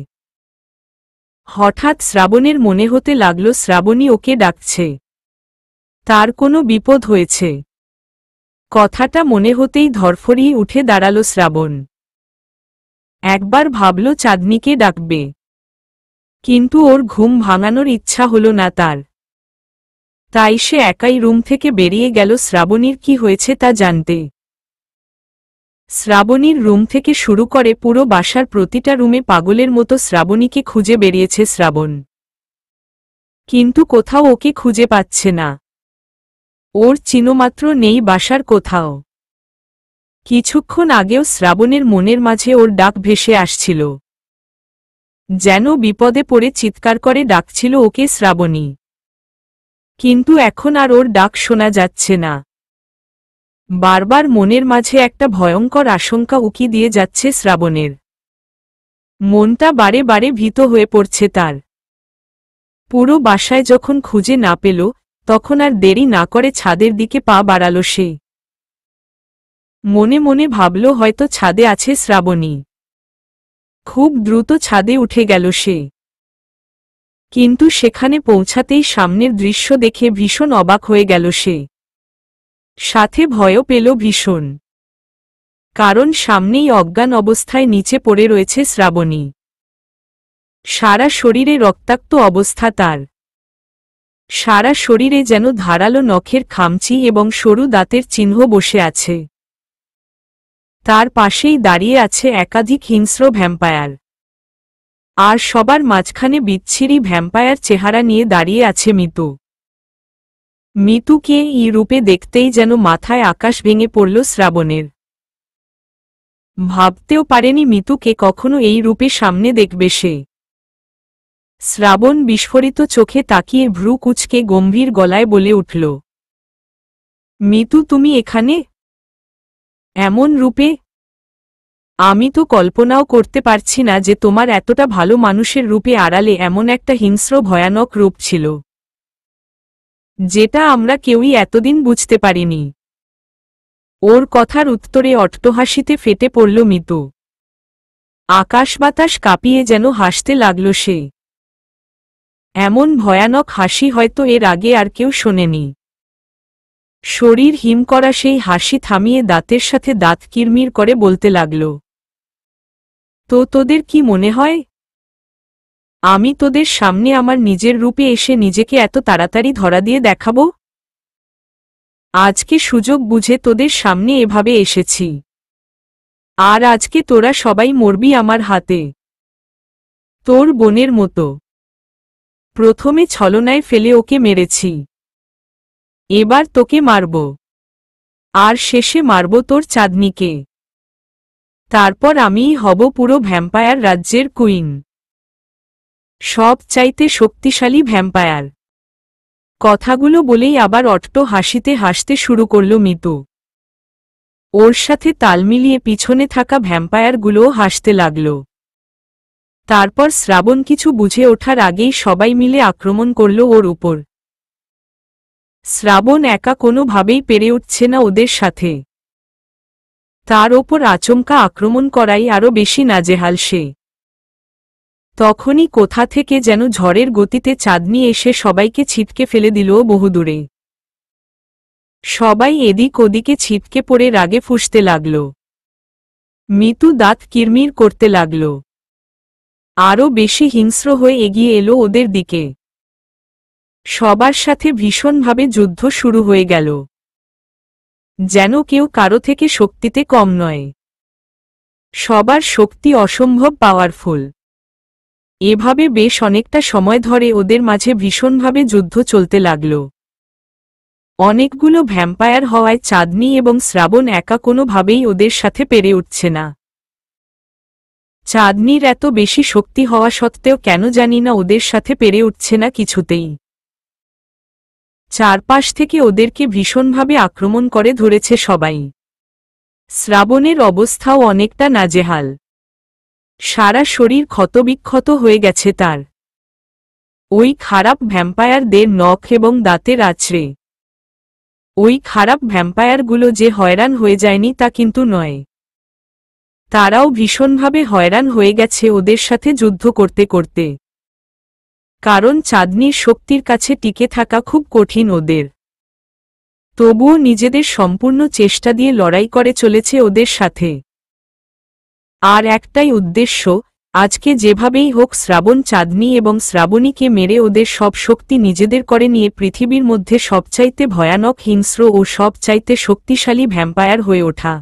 A: হঠাৎ শ্রাবণের মনে হতে লাগল শ্রাবণী ওকে ডাকছে। তার কোনো বিপদ হয়েছে। কথাটা মনে হতেই ধরফরিয়ে উঠে দাঁড়াল শ্রাবণ। একবার ভাবল চাঁদনিকে ডাকবে। কিন্তু ওর ঘুম ভাঙানোর ইচ্ছা হল না তার। তাই সে একাই রুম থেকে বেরিয়ে গেল শ্রাবণীর কি হয়েছে তা জানতে। শ্রাবণীর রুম থেকে শুরু করে পুরো বাসার প্রতিটা রুমে পাগলের মতো শ্রাবণীকে খুঁজে বেরিয়েছে শ্রাবণ। কিন্তু কোথাও ওকে খুঁজে পাচ্ছে না। ওর চিহ্নমাত্র নেই বাসার কোথাও। কিছুক্ষণ আগেও শ্রাবণের মনের মাঝে ওর ডাক ভেসে আসছিল। যেন বিপদে পড়ে চিৎকার করে ডাকছিল ওকে শ্রাবণী। কিন্তু এখন আর ওর ডাক শোনা যাচ্ছে না। বারবার মনের মাঝে একটা ভয়ঙ্কর আশঙ্কা উকি দিয়ে যাচ্ছে শ্রাবণের। মনটা বারে বারে ভীত হয়ে পড়ছে তার। পুরো বাসায় যখন খুঁজে না পেল, তখন আর দেরি না করে ছাদের দিকে পা বাড়াল সে। মনে মনে ভাবল হয়তো ছাদে আছে শ্রাবণী। খুব দ্রুত ছাদে উঠে গেল সে। কিন্তু সেখানে পৌঁছাতেই সামনের দৃশ্য দেখে ভীষণ অবাক হয়ে গেল সে। সাথে ভয়ও পেল ভীষণ। কারণ সামনেই অজ্ঞান অবস্থায় নিচে পড়ে রয়েছে শ্রাবণী। সারা শরীরে রক্তাক্ত অবস্থা তার। সারা শরীরে যেন ধারালো নখের খামচি এবং সরু দাঁতের চিহ্ন বসে আছে। তার পাশেই দাঁড়িয়ে আছে একাধিক হিংস্র ভ্যাম্পায়ার। আর সবার মাঝখানে বিচ্ছিরি ভ্যাম্পায়ার চেহারা নিয়ে দাঁড়িয়ে আছে মিতু। মিতুকে এই রূপে দেখতেই যেন মাথায় আকাশ ভেঙে পড়ল শ্রাবণের। ভাবতেও পারেনি মিতুকে কখনো এই রূপে সামনে দেখবে সে। শ্রাবণ বিস্ফোরিত চোখে তাকিয়ে ভ্রু কুঁচকে গম্ভীর গলায় বলে উঠল, মিতু তুমি এখানে? এমন রূপে? আমি তো কল্পনাও করতে পারছি না যে তোমার এতটা ভালো মানুষের রূপে আড়ালে এমন একটা হিংস্র ভয়ানক রূপ ছিল, যেটা আমরা কেউই এতদিন বুঝতে পারিনি। ওর কথার উত্তরে অট্টহাসিতে ফেটে পড়ল মিতু। আকাশ বাতাস কাঁপিয়ে যেন হাসতে লাগল সে। এমন ভয়ানক হাসি হয়তো এর আগে আর কেউ শোনেনি। শরীর হিম করা সেই হাসি থামিয়ে দাঁতের সাথে দাঁত কিরমির করে বলতে লাগল, তো তোদের কি মনে হয় আমি তোদের সামনে আমার নিজের রূপে এসে নিজেকে এত তাড়াতাড়ি ধরা দিয়ে দেখাবো? আজকে সুযোগ বুঝে তোদের সামনে এভাবে এসেছি। আর আজকে তোরা সবাই মরবি আমার হাতে, তোর বোনের মতো। প্রথমে ছলনায় ফেলে ওকে মেরেছি, এবার তোকে মারব, আর শেষে মারব তোর চাঁদনিকে। তারপর আমিই হব পুরো ভ্যাম্পায়ার রাজ্যের কুইন, সব চাইতে শক্তিশালী ভ্যাম্পায়ার। কথাগুলো বলেই আবার অট্ট হাসিতে হাসতে শুরু করল মিতু। ওর সাথে তাল মিলিয়ে পিছনে থাকা ভ্যাম্পায়ারগুলোও হাসতে লাগল। তারপর শ্রাবণ কিছু বুঝে ওঠার আগেই সবাই মিলে আক্রমণ করল ওর উপর। শ্রাবণ একা কোনোভাবেই পেরে উঠছে না ওদের সাথে। তার ওপর আচমকা আক্রমণ করাই আরও বেশি নাজেহাল সে। তখনই কোথা থেকে যেন ঝড়ের গতিতে চাঁদনি এসে সবাইকে ছিটকে ফেলে দিল বহুদূরে। সবাই এদিক ওদিকে ছিটকে পড়ে রাগে ফুঁসতে লাগল। মিতু দাঁত কিরমির করতে লাগল। আরও বেশি হিংস্র হয়ে এগিয়ে এলো ওদের দিকে। সবার সাথে ভীষণভাবে যুদ্ধ শুরু হয়ে গেল। যেন কেউ কারো থেকে শক্তিতে কম নয়। সবার শক্তি অসম্ভব পাওয়ারফুল। এভাবে বেশ অনেকটা সময় ধরে ওদের মাঝে ভীষণভাবে যুদ্ধ চলতে লাগল। অনেকগুলো ভ্যাম্পায়ার হওয়ায় চাঁদনি এবং শ্রাবণ একা কোনোভাবেই ওদের সাথে পেরে উঠছে না। চাঁদনির এত বেশি শক্তি হওয়া সত্ত্বেও কেন জানি না ওদের সাথে পেরে উঠছে না কিছুতেই। চারপাশ থেকে ওদেরকে ভীষণভাবে আক্রমণ করে ধরেছে সবাই। শ্রাবণের অবস্থাও অনেকটা নাজেহাল। সারা শরীর ক্ষতবিক্ষত হয়ে গেছে তার। ওই খারাপ ভ্যাম্পায়ারদের নখ এবং দাঁতের আঁচড়ে ওই খারাপ ভ্যাম্পায়ারগুলো যে হয়রান হয়ে যায়নি তা কিন্তু নয়। তারাও ভীষণভাবে হয়রান হয়ে গেছে ওদের সাথে যুদ্ধ করতে করতে। কারণ চাঁদনির শক্তির কাছে টিকে থাকা খুব কঠিন ওদের। তবুও নিজেদের সম্পূর্ণ চেষ্টা দিয়ে লড়াই করে চলেছে ওদের সাথে। আর একটাই উদ্দেশ্য, আজকে যেভাবেই হোক শ্রাবণ চাঁদনি এবং শ্রাবণীকে মেরে ওদের সব শক্তি নিজেদের করে নিয়ে পৃথিবীর মধ্যে সবচাইতে ভয়ানক হিংস্র ও সবচাইতে শক্তিশালী ভ্যাম্পায়ার হয়ে ওঠা।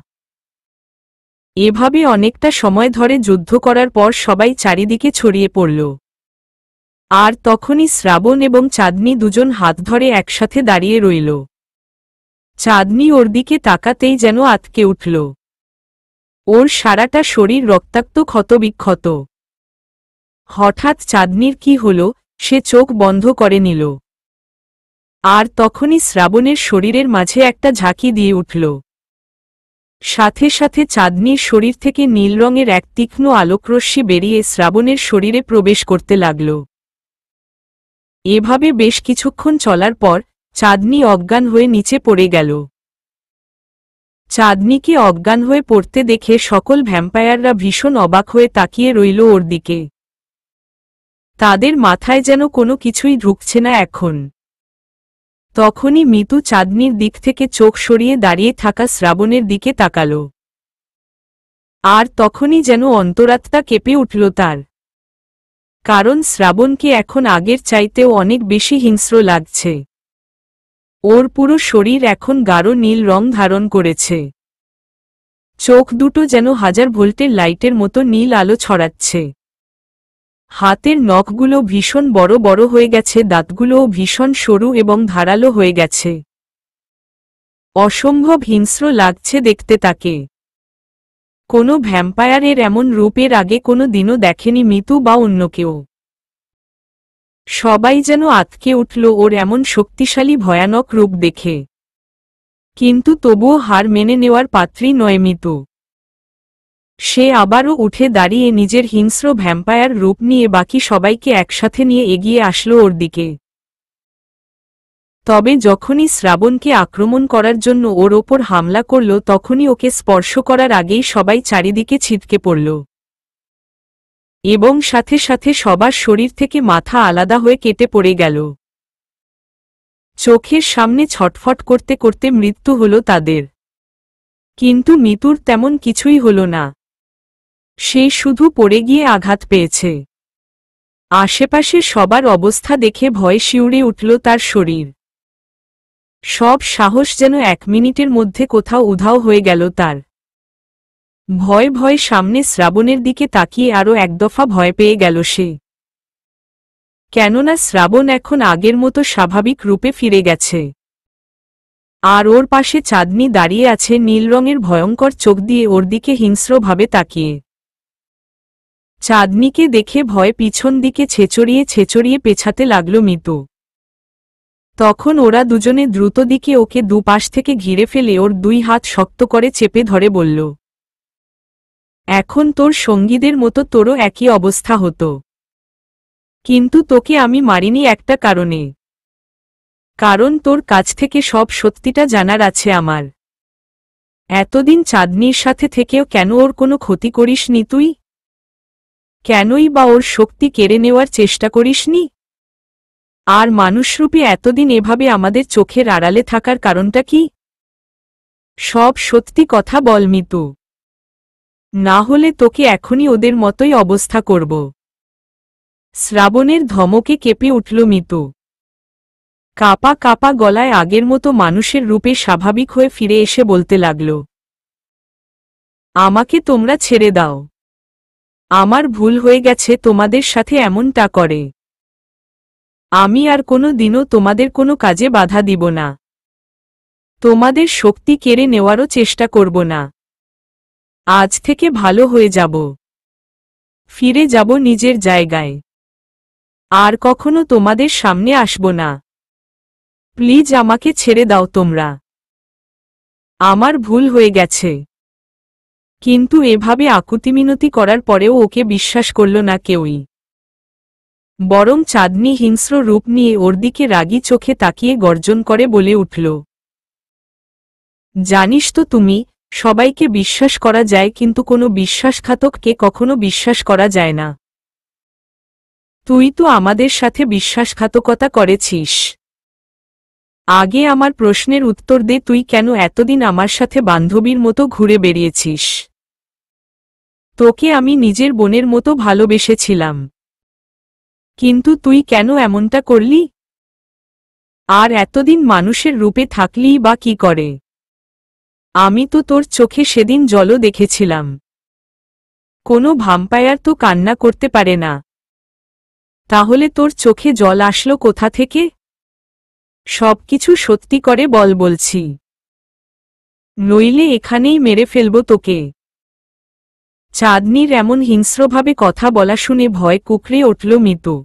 A: এভাবে অনেকটা সময় ধরে যুদ্ধ করার পর সবাই চারিদিকে ছড়িয়ে পড়ল। আর তখনই শ্রাবণ এবং চাঁদনি দুজন হাত ধরে একসাথে দাঁড়িয়ে রইল। চাঁদনি ওর দিকে তাকাতেই যেন আঁতকে উঠল। ওর সারাটা শরীর রক্তাক্ত ক্ষতবিক্ষত। হঠাৎ চাঁদনির কি হল, সে চোখ বন্ধ করে নিল। আর তখনই শ্রাবণের শরীরের মাঝে একটা ঝাঁকি দিয়ে উঠল। সাথে সাথে চাঁদনির শরীর থেকে নীল রঙের এক তীক্ষ্ণ আলোকরশ্মি বেরিয়ে শ্রাবণের শরীরে প্রবেশ করতে লাগল। এভাবে বেশ কিছুক্ষণ চলার পর চাঁদনি অজ্ঞান হয়ে নিচে পড়ে গেল। চাঁদনিকে অজ্ঞান হয়ে পড়তে দেখে সকল ভ্যাম্পায়াররা ভীষণ অবাক হয়ে তাকিয়ে রইল ওর দিকে। তাদের মাথায় যেন কোনো কিছুই ঢুকছে না এখন। তখনই মিতু চাঁদনির দিক থেকে চোখ সরিয়ে দাঁড়িয়ে থাকা শ্রাবণের দিকে তাকাল। আর তখনই যেন অন্তরাত্মা কেঁপে উঠল তার। কারণ শ্রাবণকে এখন আগের চাইতেও অনেক বেশি হিংস্র লাগছে। ওর পুরো শরীর এখন গাঢ় নীল রং ধারণ করেছে। চোখ দুটো যেন 1000 ভোল্টের লাইটের মতো নীল আলো ছড়াচ্ছে। হাতের নখগুলো ভীষণ বড় বড় হয়ে গেছে, দাঁতগুলোও ভীষণ সরু এবং ধারালো হয়ে গেছে। অসম্ভব হিংস্র লাগছে দেখতে তাকে। কোনো ভ্যাম্পায়ারের এমন রূপের আগে কোনো দিনও দেখেনি মিতু বা অন্য কেউ। সবাই যেন আঁতকে উঠল ওর এমন শক্তিশালী ভয়ানক রূপ দেখে। কিন্তু তবুও হার মেনে নেওয়ার পাত্রী নয় মিতু। সে আবারও উঠে দাঁড়িয়ে নিজের হিংস্র ভ্যাম্পায়ার রূপ নিয়ে বাকি সবাইকে একসাথে নিয়ে এগিয়ে আসলো ওর দিকে। তবে যখনই শ্রাবণকে আক্রমণ করার জন্য ওর ওপর হামলা করল তখনই ওকে স্পর্শ করার আগেই সবাই চারিদিকে ছিটকে পড়ল এবং সাথে সাথে সবার শরীর থেকে মাথা আলাদা হয়ে কেটে পড়ে গেল। চোখের সামনে ছটফট করতে করতে মৃত্যু হল তাদের। কিন্তু মিতুর তেমন কিছুই হল না। সে শুধু পড়ে গিয়ে আঘাত পেয়েছে। আশেপাশে সবার অবস্থা দেখে ভয়ে শিউরে উঠল তার শরীর। সব সাহস যেন 1 মিনিটের মধ্যে কোথাও উধাও হয়ে গেল তার। ভয় ভয় সামনে শ্রাবণের দিকে তাকিয়ে আরও এক দফা ভয় পেয়ে গেল সে। কেননা শ্রাবণ এখন আগের মতো স্বাভাবিক রূপে ফিরে গেছে। আর ওর পাশে চাঁদনি দাঁড়িয়ে আছে নীল রঙের ভয়ঙ্কর চোখ দিয়ে ওর দিকে হিংস্রভাবে তাকিয়ে। চাঁদনিকে দেখে ভয় পিছন দিকে ছেচড়িয়ে ছেচড়িয়ে পেছাতে লাগল মিতু। তখন ওরা দুজনে দ্রুত দিকে ওকে দুপাশ থেকে ঘিরে ফেলে ওর 2 হাত শক্ত করে চেপে ধরে বলল, এখন তোর সঙ্গীদের মতো তোরও একই অবস্থা হতো। কিন্তু তোকে আমি মারিনি একটা কারণে। কারণ তোর কাছ থেকে সব সত্যিটা জানার আছে আমার। এতদিন চাঁদনির সাথে থেকেও কেন ওর কোনো ক্ষতি করিসনি তুই? কেনই বা ওর শক্তি কেড়ে নেওয়ার চেষ্টা করিসনি? আর মানুষরূপী এতদিন এভাবে আমাদের চোখের আড়ালে থাকার কারণটা কি? সব সত্যি কথা বল মিতু। না হলে তোকে এখনই ওদের মতোই অবস্থা করব। শ্রাবণের ধমকে কেঁপে উঠল মিতু। কাপা কাপা গলায় আগের মতো মানুষের রূপে স্বাভাবিক হয়ে ফিরে এসে বলতে লাগল, আমাকে তোমরা ছেড়ে দাও। আমার ভুল হয়ে গেছে তোমাদের সাথে এমনটা করে। আমি আর কোনো দিনও তোমাদের কোনো কাজে বাধা দিব না। তোমাদের শক্তি কেড়ে নেওয়ারও চেষ্টা করব না। আজ থেকে ভালো হয়ে যাব। ফিরে যাব নিজের জায়গায়। আর কখনো তোমাদের সামনে আসব না। প্লিজ আমাকে ছেড়ে দাও তোমরা। আমার ভুল হয়ে গেছে। কিন্তু এভাবে আকুতিমিনতি করার পরেও ওকে বিশ্বাস করল না কেউই। বরং চাঁদনি হিংস্র রূপ নিয়ে ওর দিকে রাগী চোখে তাকিয়ে গর্জন করে বলে উঠল, জানিস তো তুমি, সবাইকে বিশ্বাস করা যায় কিন্তু কোনো বিশ্বাসঘাতককে কখনো বিশ্বাস করা যায় না। তুই তো আমাদের সাথে বিশ্বাসঘাতকতা করেছিস। আগে আমার প্রশ্নের উত্তর দে, তুই কেন এতদিন আমার সাথে বান্ধবীর মতো ঘুরে বেরিয়েছিস? তোকে আমি নিজের বোনের মতো ভালোবেসেছিলাম। কিন্তু তুই কেন এমনটা করলি? আর এতদিন মানুষের রূপে থাকলিই বা কি করে? আমি তো তোর চোখে সেদিন জলও দেখেছিলাম। কোনো ভ্যাম্পায়ার তো কান্না করতে পারে না। তাহলে তোর চোখে জল আসলো কোথা থেকে? সবকিছু সত্যি করে বল বলছি। নইলে এখানেই মেরে ফেলব তোকে। চাঁদনির এমন হিংস্রভাবে কথা বলা শুনে ভয় কুকড়ে উঠল মিতু।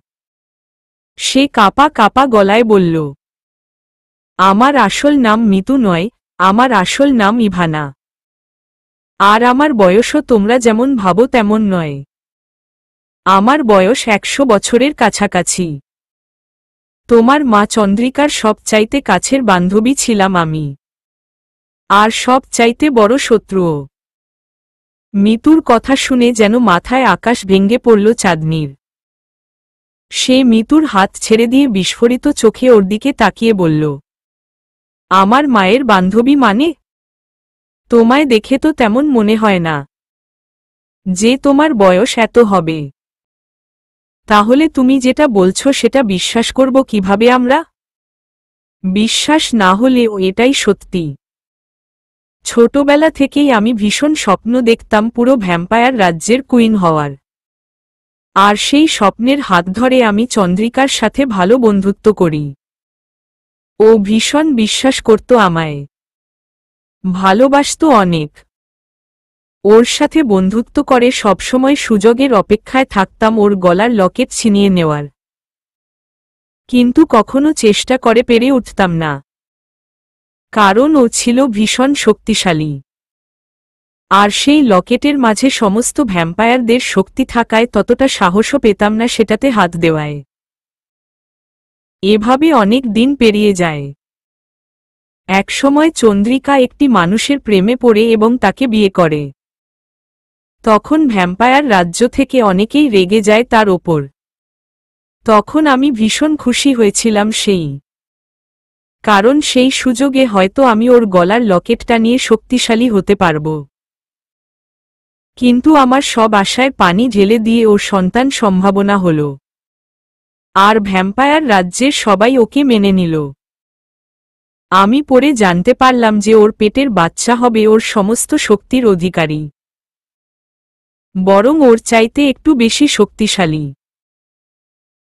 A: সে কাপা কাপা গলায় বলল, আমার আসল নাম মিতু নয়, আমার আসল নাম ইভানা। আর আমার বয়সও তোমরা যেমন ভাবো তেমন নয়। আমার বয়স 100 বছরের কাছাকাছি। তোমার মা চন্দ্রিকার সবচাইতে কাছের বান্ধবী ছিলাম আমি, আর সবচাইতে বড় শত্রুও। মিতুর কথা শুনে যেন মাথায় আকাশ ভেঙে পড়ল চাঁদনির। সে মিতুর হাত ছেড়ে দিয়ে বিস্ফোরিত চোখে ওর দিকে তাকিয়ে বলল, আমার মায়ের বান্ধবী মানে? তোমায় দেখে তো তেমন মনে হয় না যে তোমার বয়স এত হবে। তাহলে তুমি যেটা বলছো সেটা বিশ্বাস করব কিভাবে আমরা? বিশ্বাস না হলেও এটাই সত্যি। ছোটবেলা থেকেই আমি ভীষণ স্বপ্ন দেখতাম পুরো ভ্যাম্পায়ার রাজ্যের কুইন হওয়ার। আর সেই স্বপ্নের হাত ধরে আমি চন্দ্রিকার সাথে ভালো বন্ধুত্ব করি। ও ভীষণ বিশ্বাস করত আমায়, ভালোবাসত অনেক। ওর সাথে বন্ধুত্ব করে সবসময় সুযোগের অপেক্ষায় থাকতাম ওর গলার লকেট ছিনিয়ে নেওয়ার। কিন্তু কখনো চেষ্টা করে পেরে উঠতাম না, কারণ ও ছিল ভীষণ শক্তিশালী। আর সেই লকেটের মাঝে সমস্ত ভ্যাম্পায়ারদের শক্তি থাকায় ততটা সাহসও পেতাম না সেটাতে হাত দেওয়ায়। এভাবে অনেক দিন পেরিয়ে যায়। একসময় চন্দ্রিকা একটি মানুষের প্রেমে পড়ে এবং তাকে বিয়ে করে। তখন ভ্যাম্পায়ার রাজ্য থেকে অনেকেই রেগে যায় তার ওপর। তখন আমি ভীষণ খুশি হয়েছিলাম কারণ সেই সুযোগে হয়তো আমি ওর গলার লকেটটা নিয়ে শক্তিশালী হতে পারব। কিন্তু আমার সব আশায় পানি ঢেলে দিয়ে ওর সন্তান সম্ভাবনা হল। আর ভ্যাম্পায়ার রাজ্যের সবাই ওকে মেনে নিল। আমি পরে জানতে পারলাম যে ওর পেটের বাচ্চা হবে ওর সমস্ত শক্তির অধিকারী, বরং ওর চাইতে একটু বেশি শক্তিশালী।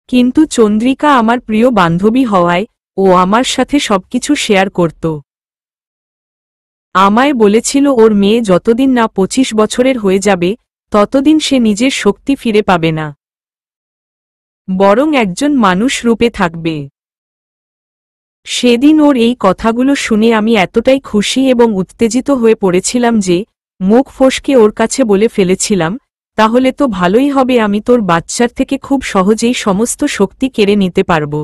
A: কিন্তু চন্দ্রিকা আমার প্রিয় বান্ধবী হওয়ায় ও আমার সাথে সবকিছু শেয়ার করত। আমায় বলেছিল ওর মেয়ে যতদিন না 25 বছরের হয়ে যাবে ততদিন সে নিজের শক্তি ফিরে পাবে না, বরং একজন মানুষ রূপে থাকবে। সেদিন ওর এই কথাগুলো শুনে আমি এতটাই খুশি এবং উত্তেজিত হয়ে পড়েছিলাম যে মুখ ফসকে ওর কাছে বলে ফেলেছিলাম, তাহলে তো ভালোই হবে, আমি তোর বাচ্চার থেকে খুব সহজেই সমস্ত শক্তি কেড়ে নিতে পারব।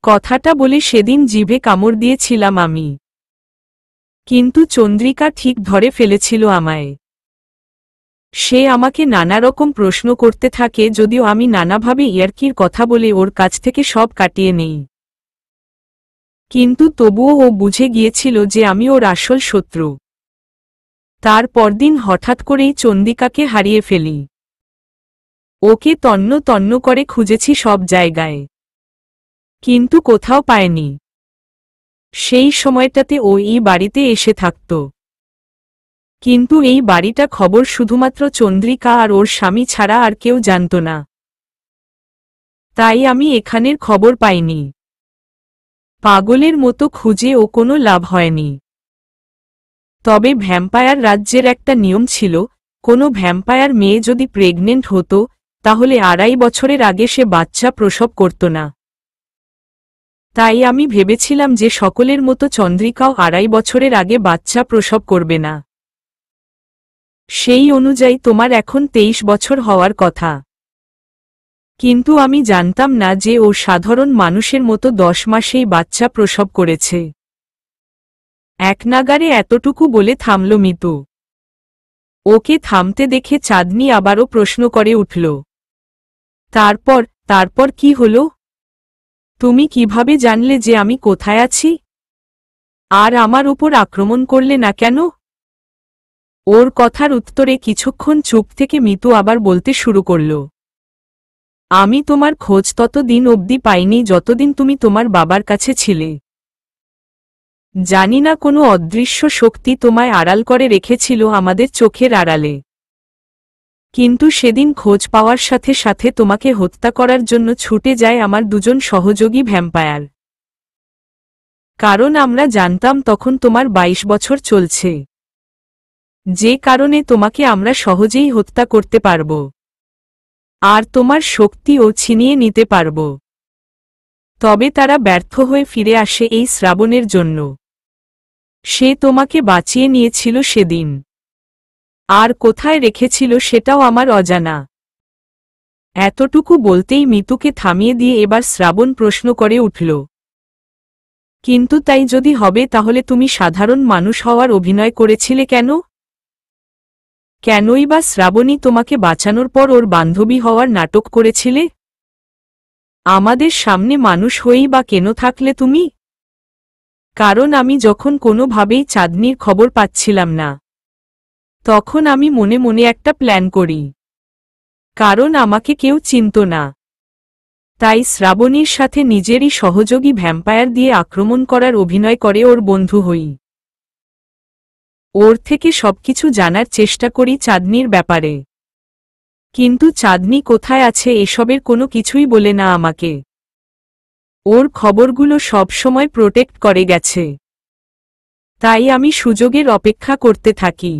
A: কথাটা বলে সেদিন জিভে কামড় দিয়েছিলাম আমি। কিন্তু চন্দ্রিকা ঠিক ধরে ফেলেছিল আমায়। সে আমাকে নানা রকম প্রশ্ন করতে থাকে, যদিও আমি নানাভাবে ইয়ার্কির কথা বলে ওর কাছ থেকে সব কাটিয়ে নেই। কিন্তু তবুও ও বুঝে গিয়েছিল যে আমি ওর আসল শত্রু। তার পরদিন হঠাৎ করেই চন্দ্রিকাকে হারিয়ে ফেলি। ওকে তন্ন তন্ন করে খুঁজেছি সব জায়গায়, কিন্তু কোথাও পায়নি। সেই সময়টাতে ও এই বাড়িতে এসে থাকত। কিন্তু এই বাড়িটা খবর শুধুমাত্র চন্দ্রিকা আর ওর স্বামী ছাড়া আর কেউ জানত না। তাই আমি এখানের খবর পাইনি। পাগলের মতো খুঁজে ও কোনো লাভ হয়নি। তবে ভ্যাম্পায়ার রাজ্যের একটা নিয়ম ছিল, কোনো ভ্যাম্পায়ার মেয়ে যদি প্রেগনেন্ট হতো তাহলে 2.5 বছরের আগে সে বাচ্চা প্রসব করত না। তাই আমি ভেবেছিলাম যে সকলের মতো চন্দ্রিকাও 2.5 বছরের আগে বাচ্চা প্রসব করবে না। সেই অনুযায়ী তোমার এখন 23 বছর হওয়ার কথা। কিন্তু আমি জানতাম না যে ও সাধারণ মানুষের মতো 10 মাসেই বাচ্চা প্রসব করেছে। একনাগাড়ে এতটুকু বলে থামল মিতু। ওকে থামতে দেখে চাঁদনি আবারও প্রশ্ন করে উঠল, তারপর কি হলো? তুমি কিভাবে জানলে যে আমি কোথায় আছি? আর আমার উপর আক্রমণ করলে না কেন? ওর কথার উত্তরে কিছুক্ষণ চুপ থেকে মিতু আবার বলতে শুরু করল, আমি তোমার খোঁজ ততদিন অবধি পাইনি যতদিন তুমি তোমার বাবার কাছে ছিলে। জানি না কোনো অদৃশ্য শক্তি তোমায় আড়াল করে রেখেছিল আমাদের চোখের আড়ালে। কিন্তু সেদিন খোঁজ পাওয়ার সাথে সাথে তোমাকে হত্যা করার জন্য ছুটে যায় আমার দুজন সহযোগী ভ্যাম্পায়ার। কারণ আমরা জানতাম তখন তোমার 22 বছর চলছে, যে কারণে তোমাকে আমরা সহজেই হত্যা করতে পারব আর তোমার শক্তিও ছিনিয়ে নিতে পারব। তবে তারা ব্যর্থ হয়ে ফিরে আসে এই শ্রাবণের জন্য। সে তোমাকে বাঁচিয়ে নিয়েছিল সেদিন, আর কোথায় রেখেছিল সেটাও আমার অজানা। এতটুকু বলতেই মিতুকে থামিয়ে দিয়ে এবার শ্রাবণ প্রশ্ন করে উঠল, কিন্তু তাই যদি হবে তাহলে তুমি সাধারণ মানুষ হওয়ার অভিনয় করেছিলে কেন? কেনই বা শ্রাবণী তোমাকে বাঁচানোর পর ওর বান্ধবী হওয়ার নাটক করেছিলে? আমাদের সামনে মানুষ হয়েই বা কেন থাকলে তুমি? কারণ আমি যখন কোনোভাবেই চাঁদনির খবর পাচ্ছিলাম না, তখন আমি মনে মনে একটা প্ল্যান করি। কারণ আমাকে কেউ চিনত না, তাই শ্রাবণীর সাথে নিজেরই সহযোগী ভ্যাম্পায়ার দিয়ে আক্রমণ করার অভিনয় করে ওর বন্ধু হই। ওর থেকে সবকিছু জানার চেষ্টা করি চাঁদনির ব্যাপারে, কিন্তু চাঁদনি কোথায় আছে এসবের কোনো কিছুই বলে না আমাকে। ওর খবরগুলো সব সময় প্রোটেক্ট করে গেছে, তাই আমি সুযোগের অপেক্ষা করতে থাকি।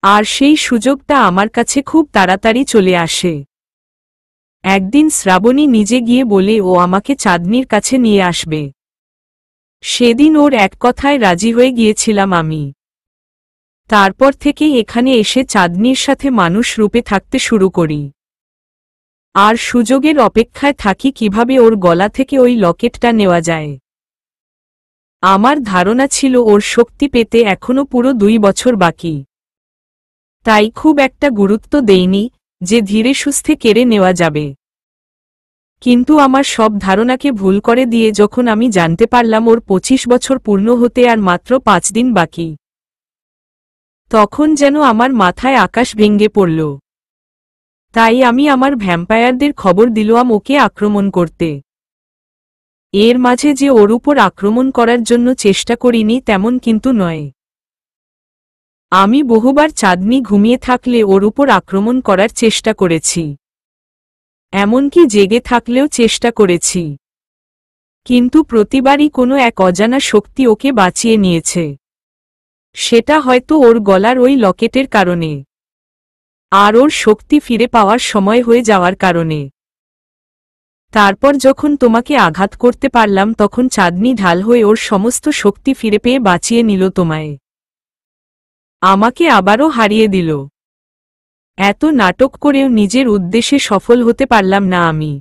A: আর সেই সুযোগটা আমার কাছে খুব তাড়াতাড়ি চলে আসে। একদিন শ্রাবণী নিজে গিয়ে বলে ও আমাকে চাঁদনির কাছে নিয়ে আসবে। সেদিন ওর এক কথায় রাজি হয়ে গিয়েছিলাম আমি। তারপর থেকে এখানে এসে চাঁদনির সাথে মানুষ রূপে থাকতে শুরু করি, আর সুযোগের অপেক্ষায় থাকি কিভাবে ওর গলা থেকে ওই লকেটটা নেওয়া যায়। আমার ধারণা ছিল ওর শক্তি পেতে এখনো পুরো 2 বছর বাকি, তাই খুব একটা গুরুত্ব দেইনি যে ধীরে সুস্থে কেড়ে নেওয়া যাবে। কিন্তু আমার সব ধারণাকে ভুল করে দিয়ে যখন আমি জানতে পারলাম ওর 25 বছর পূর্ণ হতে আর মাত্র 5 দিন বাকি, তখন যেন আমার মাথায় আকাশ ভেঙে পড়ল। তাই আমি আমার ভ্যাম্পায়ারদের খবর দিলাম ওকে আক্রমণ করতে। এর মাঝে যে ওর উপর আক্রমণ করার জন্য চেষ্টা করিনি তেমন কিন্তু নয়। আমি বহুবার চাঁদনি ঘুমিয়ে থাকলে ওর উপর আক্রমণ করার চেষ্টা করেছি, এমনকি জেগে থাকলেও চেষ্টা করেছি, কিন্তু প্রতিবারই কোনো এক অজানা শক্তি ওকে বাঁচিয়ে নিয়েছে। সেটা হয়তো ওর গলার ওই লকেটের কারণে, আর ওর শক্তি ফিরে পাওয়ার সময় হয়ে যাওয়ার কারণে। তারপর যখন তোমাকে আঘাত করতে পারলাম তখন চাঁদনি ঢাল হয়ে ওর সমস্ত শক্তি ফিরে পেয়ে বাঁচিয়ে নিল তোমায়, আমাকে আবারও হারিয়ে দিল। এত নাটক করেও নিজের উদ্দেশ্যে সফল হতে পারলাম না আমি।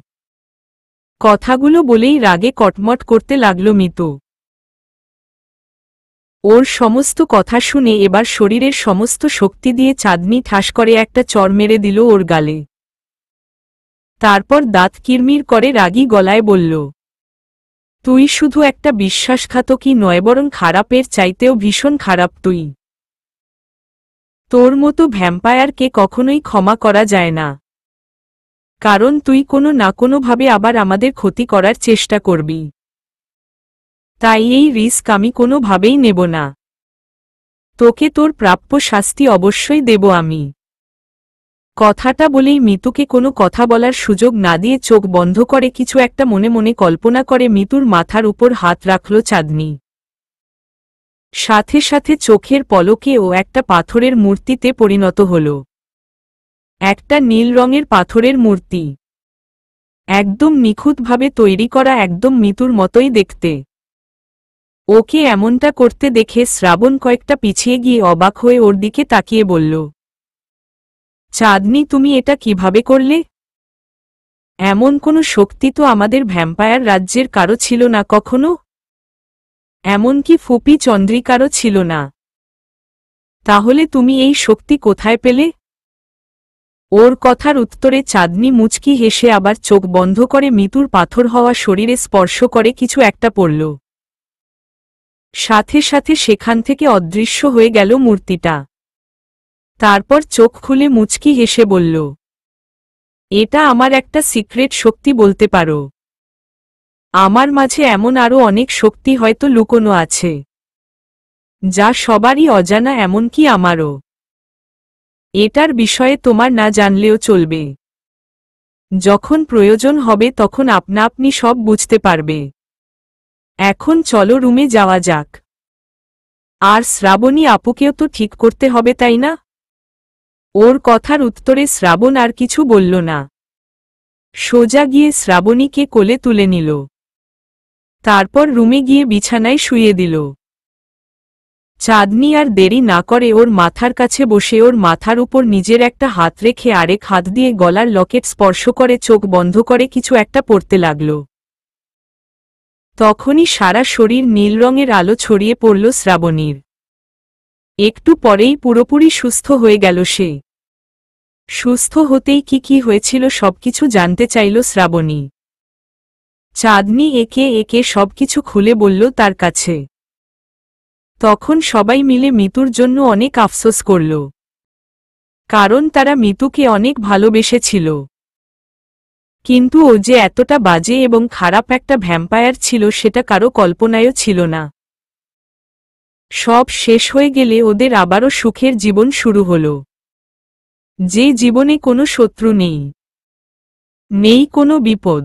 A: কথাগুলো বলেই রাগে কটমট করতে লাগল মিতু। ওর সমস্ত কথা শুনে এবার শরীরের সমস্ত শক্তি দিয়ে চাঁদনি ঠাস করে একটা চড় মেরে দিল ওর গালে। তারপর দাঁত কিরমির করে রাগী গলায় বলল, তুই শুধু একটা বিশ্বাসঘাতকই নয় বরং খারাপের চাইতেও ভীষণ খারাপ তুই। তোর মতো ভ্যাম্পায়ারকে কখনোই ক্ষমা করা যায় না, কারণ তুই কোনো না কোনোভাবে আবার আমাদের ক্ষতি করার চেষ্টা করবি। তাই এই রিস্ক আমি কোনোভাবেই নেব না। তোকে তোর প্রাপ্য শাস্তি অবশ্যই দেব আমি। কথাটা বলেই মিতুকে কোনো কথা বলার সুযোগ না দিয়ে চোখ বন্ধ করে কিছু একটা মনে মনে কল্পনা করে মিতুর মাথার উপর হাত রাখল চাঁদনি। সাথে সাথে চোখের পলকে ও একটা পাথরের মূর্তিতে পরিণত হল। একটা নীল রঙের পাথরের মূর্তি, একদম নিখুঁতভাবে তৈরি করা, একদম মিতুর মতোই দেখতে। ওকে এমনটা করতে দেখে শ্রাবণ কয়েকটা পিছিয়ে গিয়ে অবাক হয়ে ওর দিকে তাকিয়ে বলল, চাঁদনি তুমি এটা কিভাবে করলে? এমন কোনো শক্তি তো আমাদের ভ্যাম্পায়ার রাজ্যের কারো ছিল না কখনো, এমনকি ফুপি চন্দ্রিকারও ছিল না। তাহলে তুমি এই শক্তি কোথায় পেলে? ওর কথার উত্তরে চাঁদনি মুচকি হেসে আবার চোখ বন্ধ করে মিতুর পাথর হওয়া শরীরে স্পর্শ করে কিছু একটা পড়ল। সাথে সাথে সেখান থেকে অদৃশ্য হয়ে গেল মূর্তিটা। তারপর চোখ খুলে মুচকি হেসে বলল, এটা আমার একটা সিক্রেট শক্তি বলতে পারো। আমার মাঝে এমন আরও অনেক শক্তি হয়তো লুকোনো আছে, যা সবারই অজানা, এমনকি আমারও। এটার বিষয়ে তোমার না জানলেও চলবে। যখন প্রয়োজন হবে তখন আপনা আপনি সব বুঝতে পারবে। এখন চলো রুমে যাওয়া যাক। আর শ্রাবণী আপুকেও তো ঠিক করতে হবে তাই না? ওর কথার উত্তরে শ্রাবণ আর কিছু বলল না, সোজা গিয়ে শ্রাবণীকে কোলে তুলে নিল। তারপর রুমে গিয়ে বিছানায় শুইয়ে দিল। চাঁদনি আর দেরি না করে ওর মাথার কাছে বসে ওর মাথার উপর নিজের একটা হাত রেখে আরেক হাত দিয়ে গলার লকেট স্পর্শ করে চোখ বন্ধ করে কিছু একটা পড়তে লাগল। তখনই সারা শরীর নীল রঙের আলো ছড়িয়ে পড়ল শ্রাবণীর। একটু পরেই পুরোপুরি সুস্থ হয়ে গেল সে। সুস্থ হতেই কি হয়েছিল সবকিছু জানতে চাইল শ্রাবণী। চাঁদনি একে একে সবকিছু খুলে বলল তার কাছে। তখন সবাই মিলে মিতুর জন্য অনেক আফসোস করল, কারণ তারা মিতুকে অনেক ভালোবেসেছিল। কিন্তু ও যে এতটা বাজে এবং খারাপ একটা ভ্যাম্পায়ার ছিল সেটা কারো কল্পনায়ও ছিল না। সব শেষ হয়ে গেলে ওদের আবারও সুখের জীবন শুরু হল, যে জীবনে কোনো শত্রু নেই, নেই কোনো বিপদ,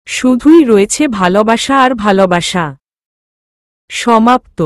A: শুধুই রয়েছে ভালোবাসা আর ভালোবাসা। সমাপ্ত।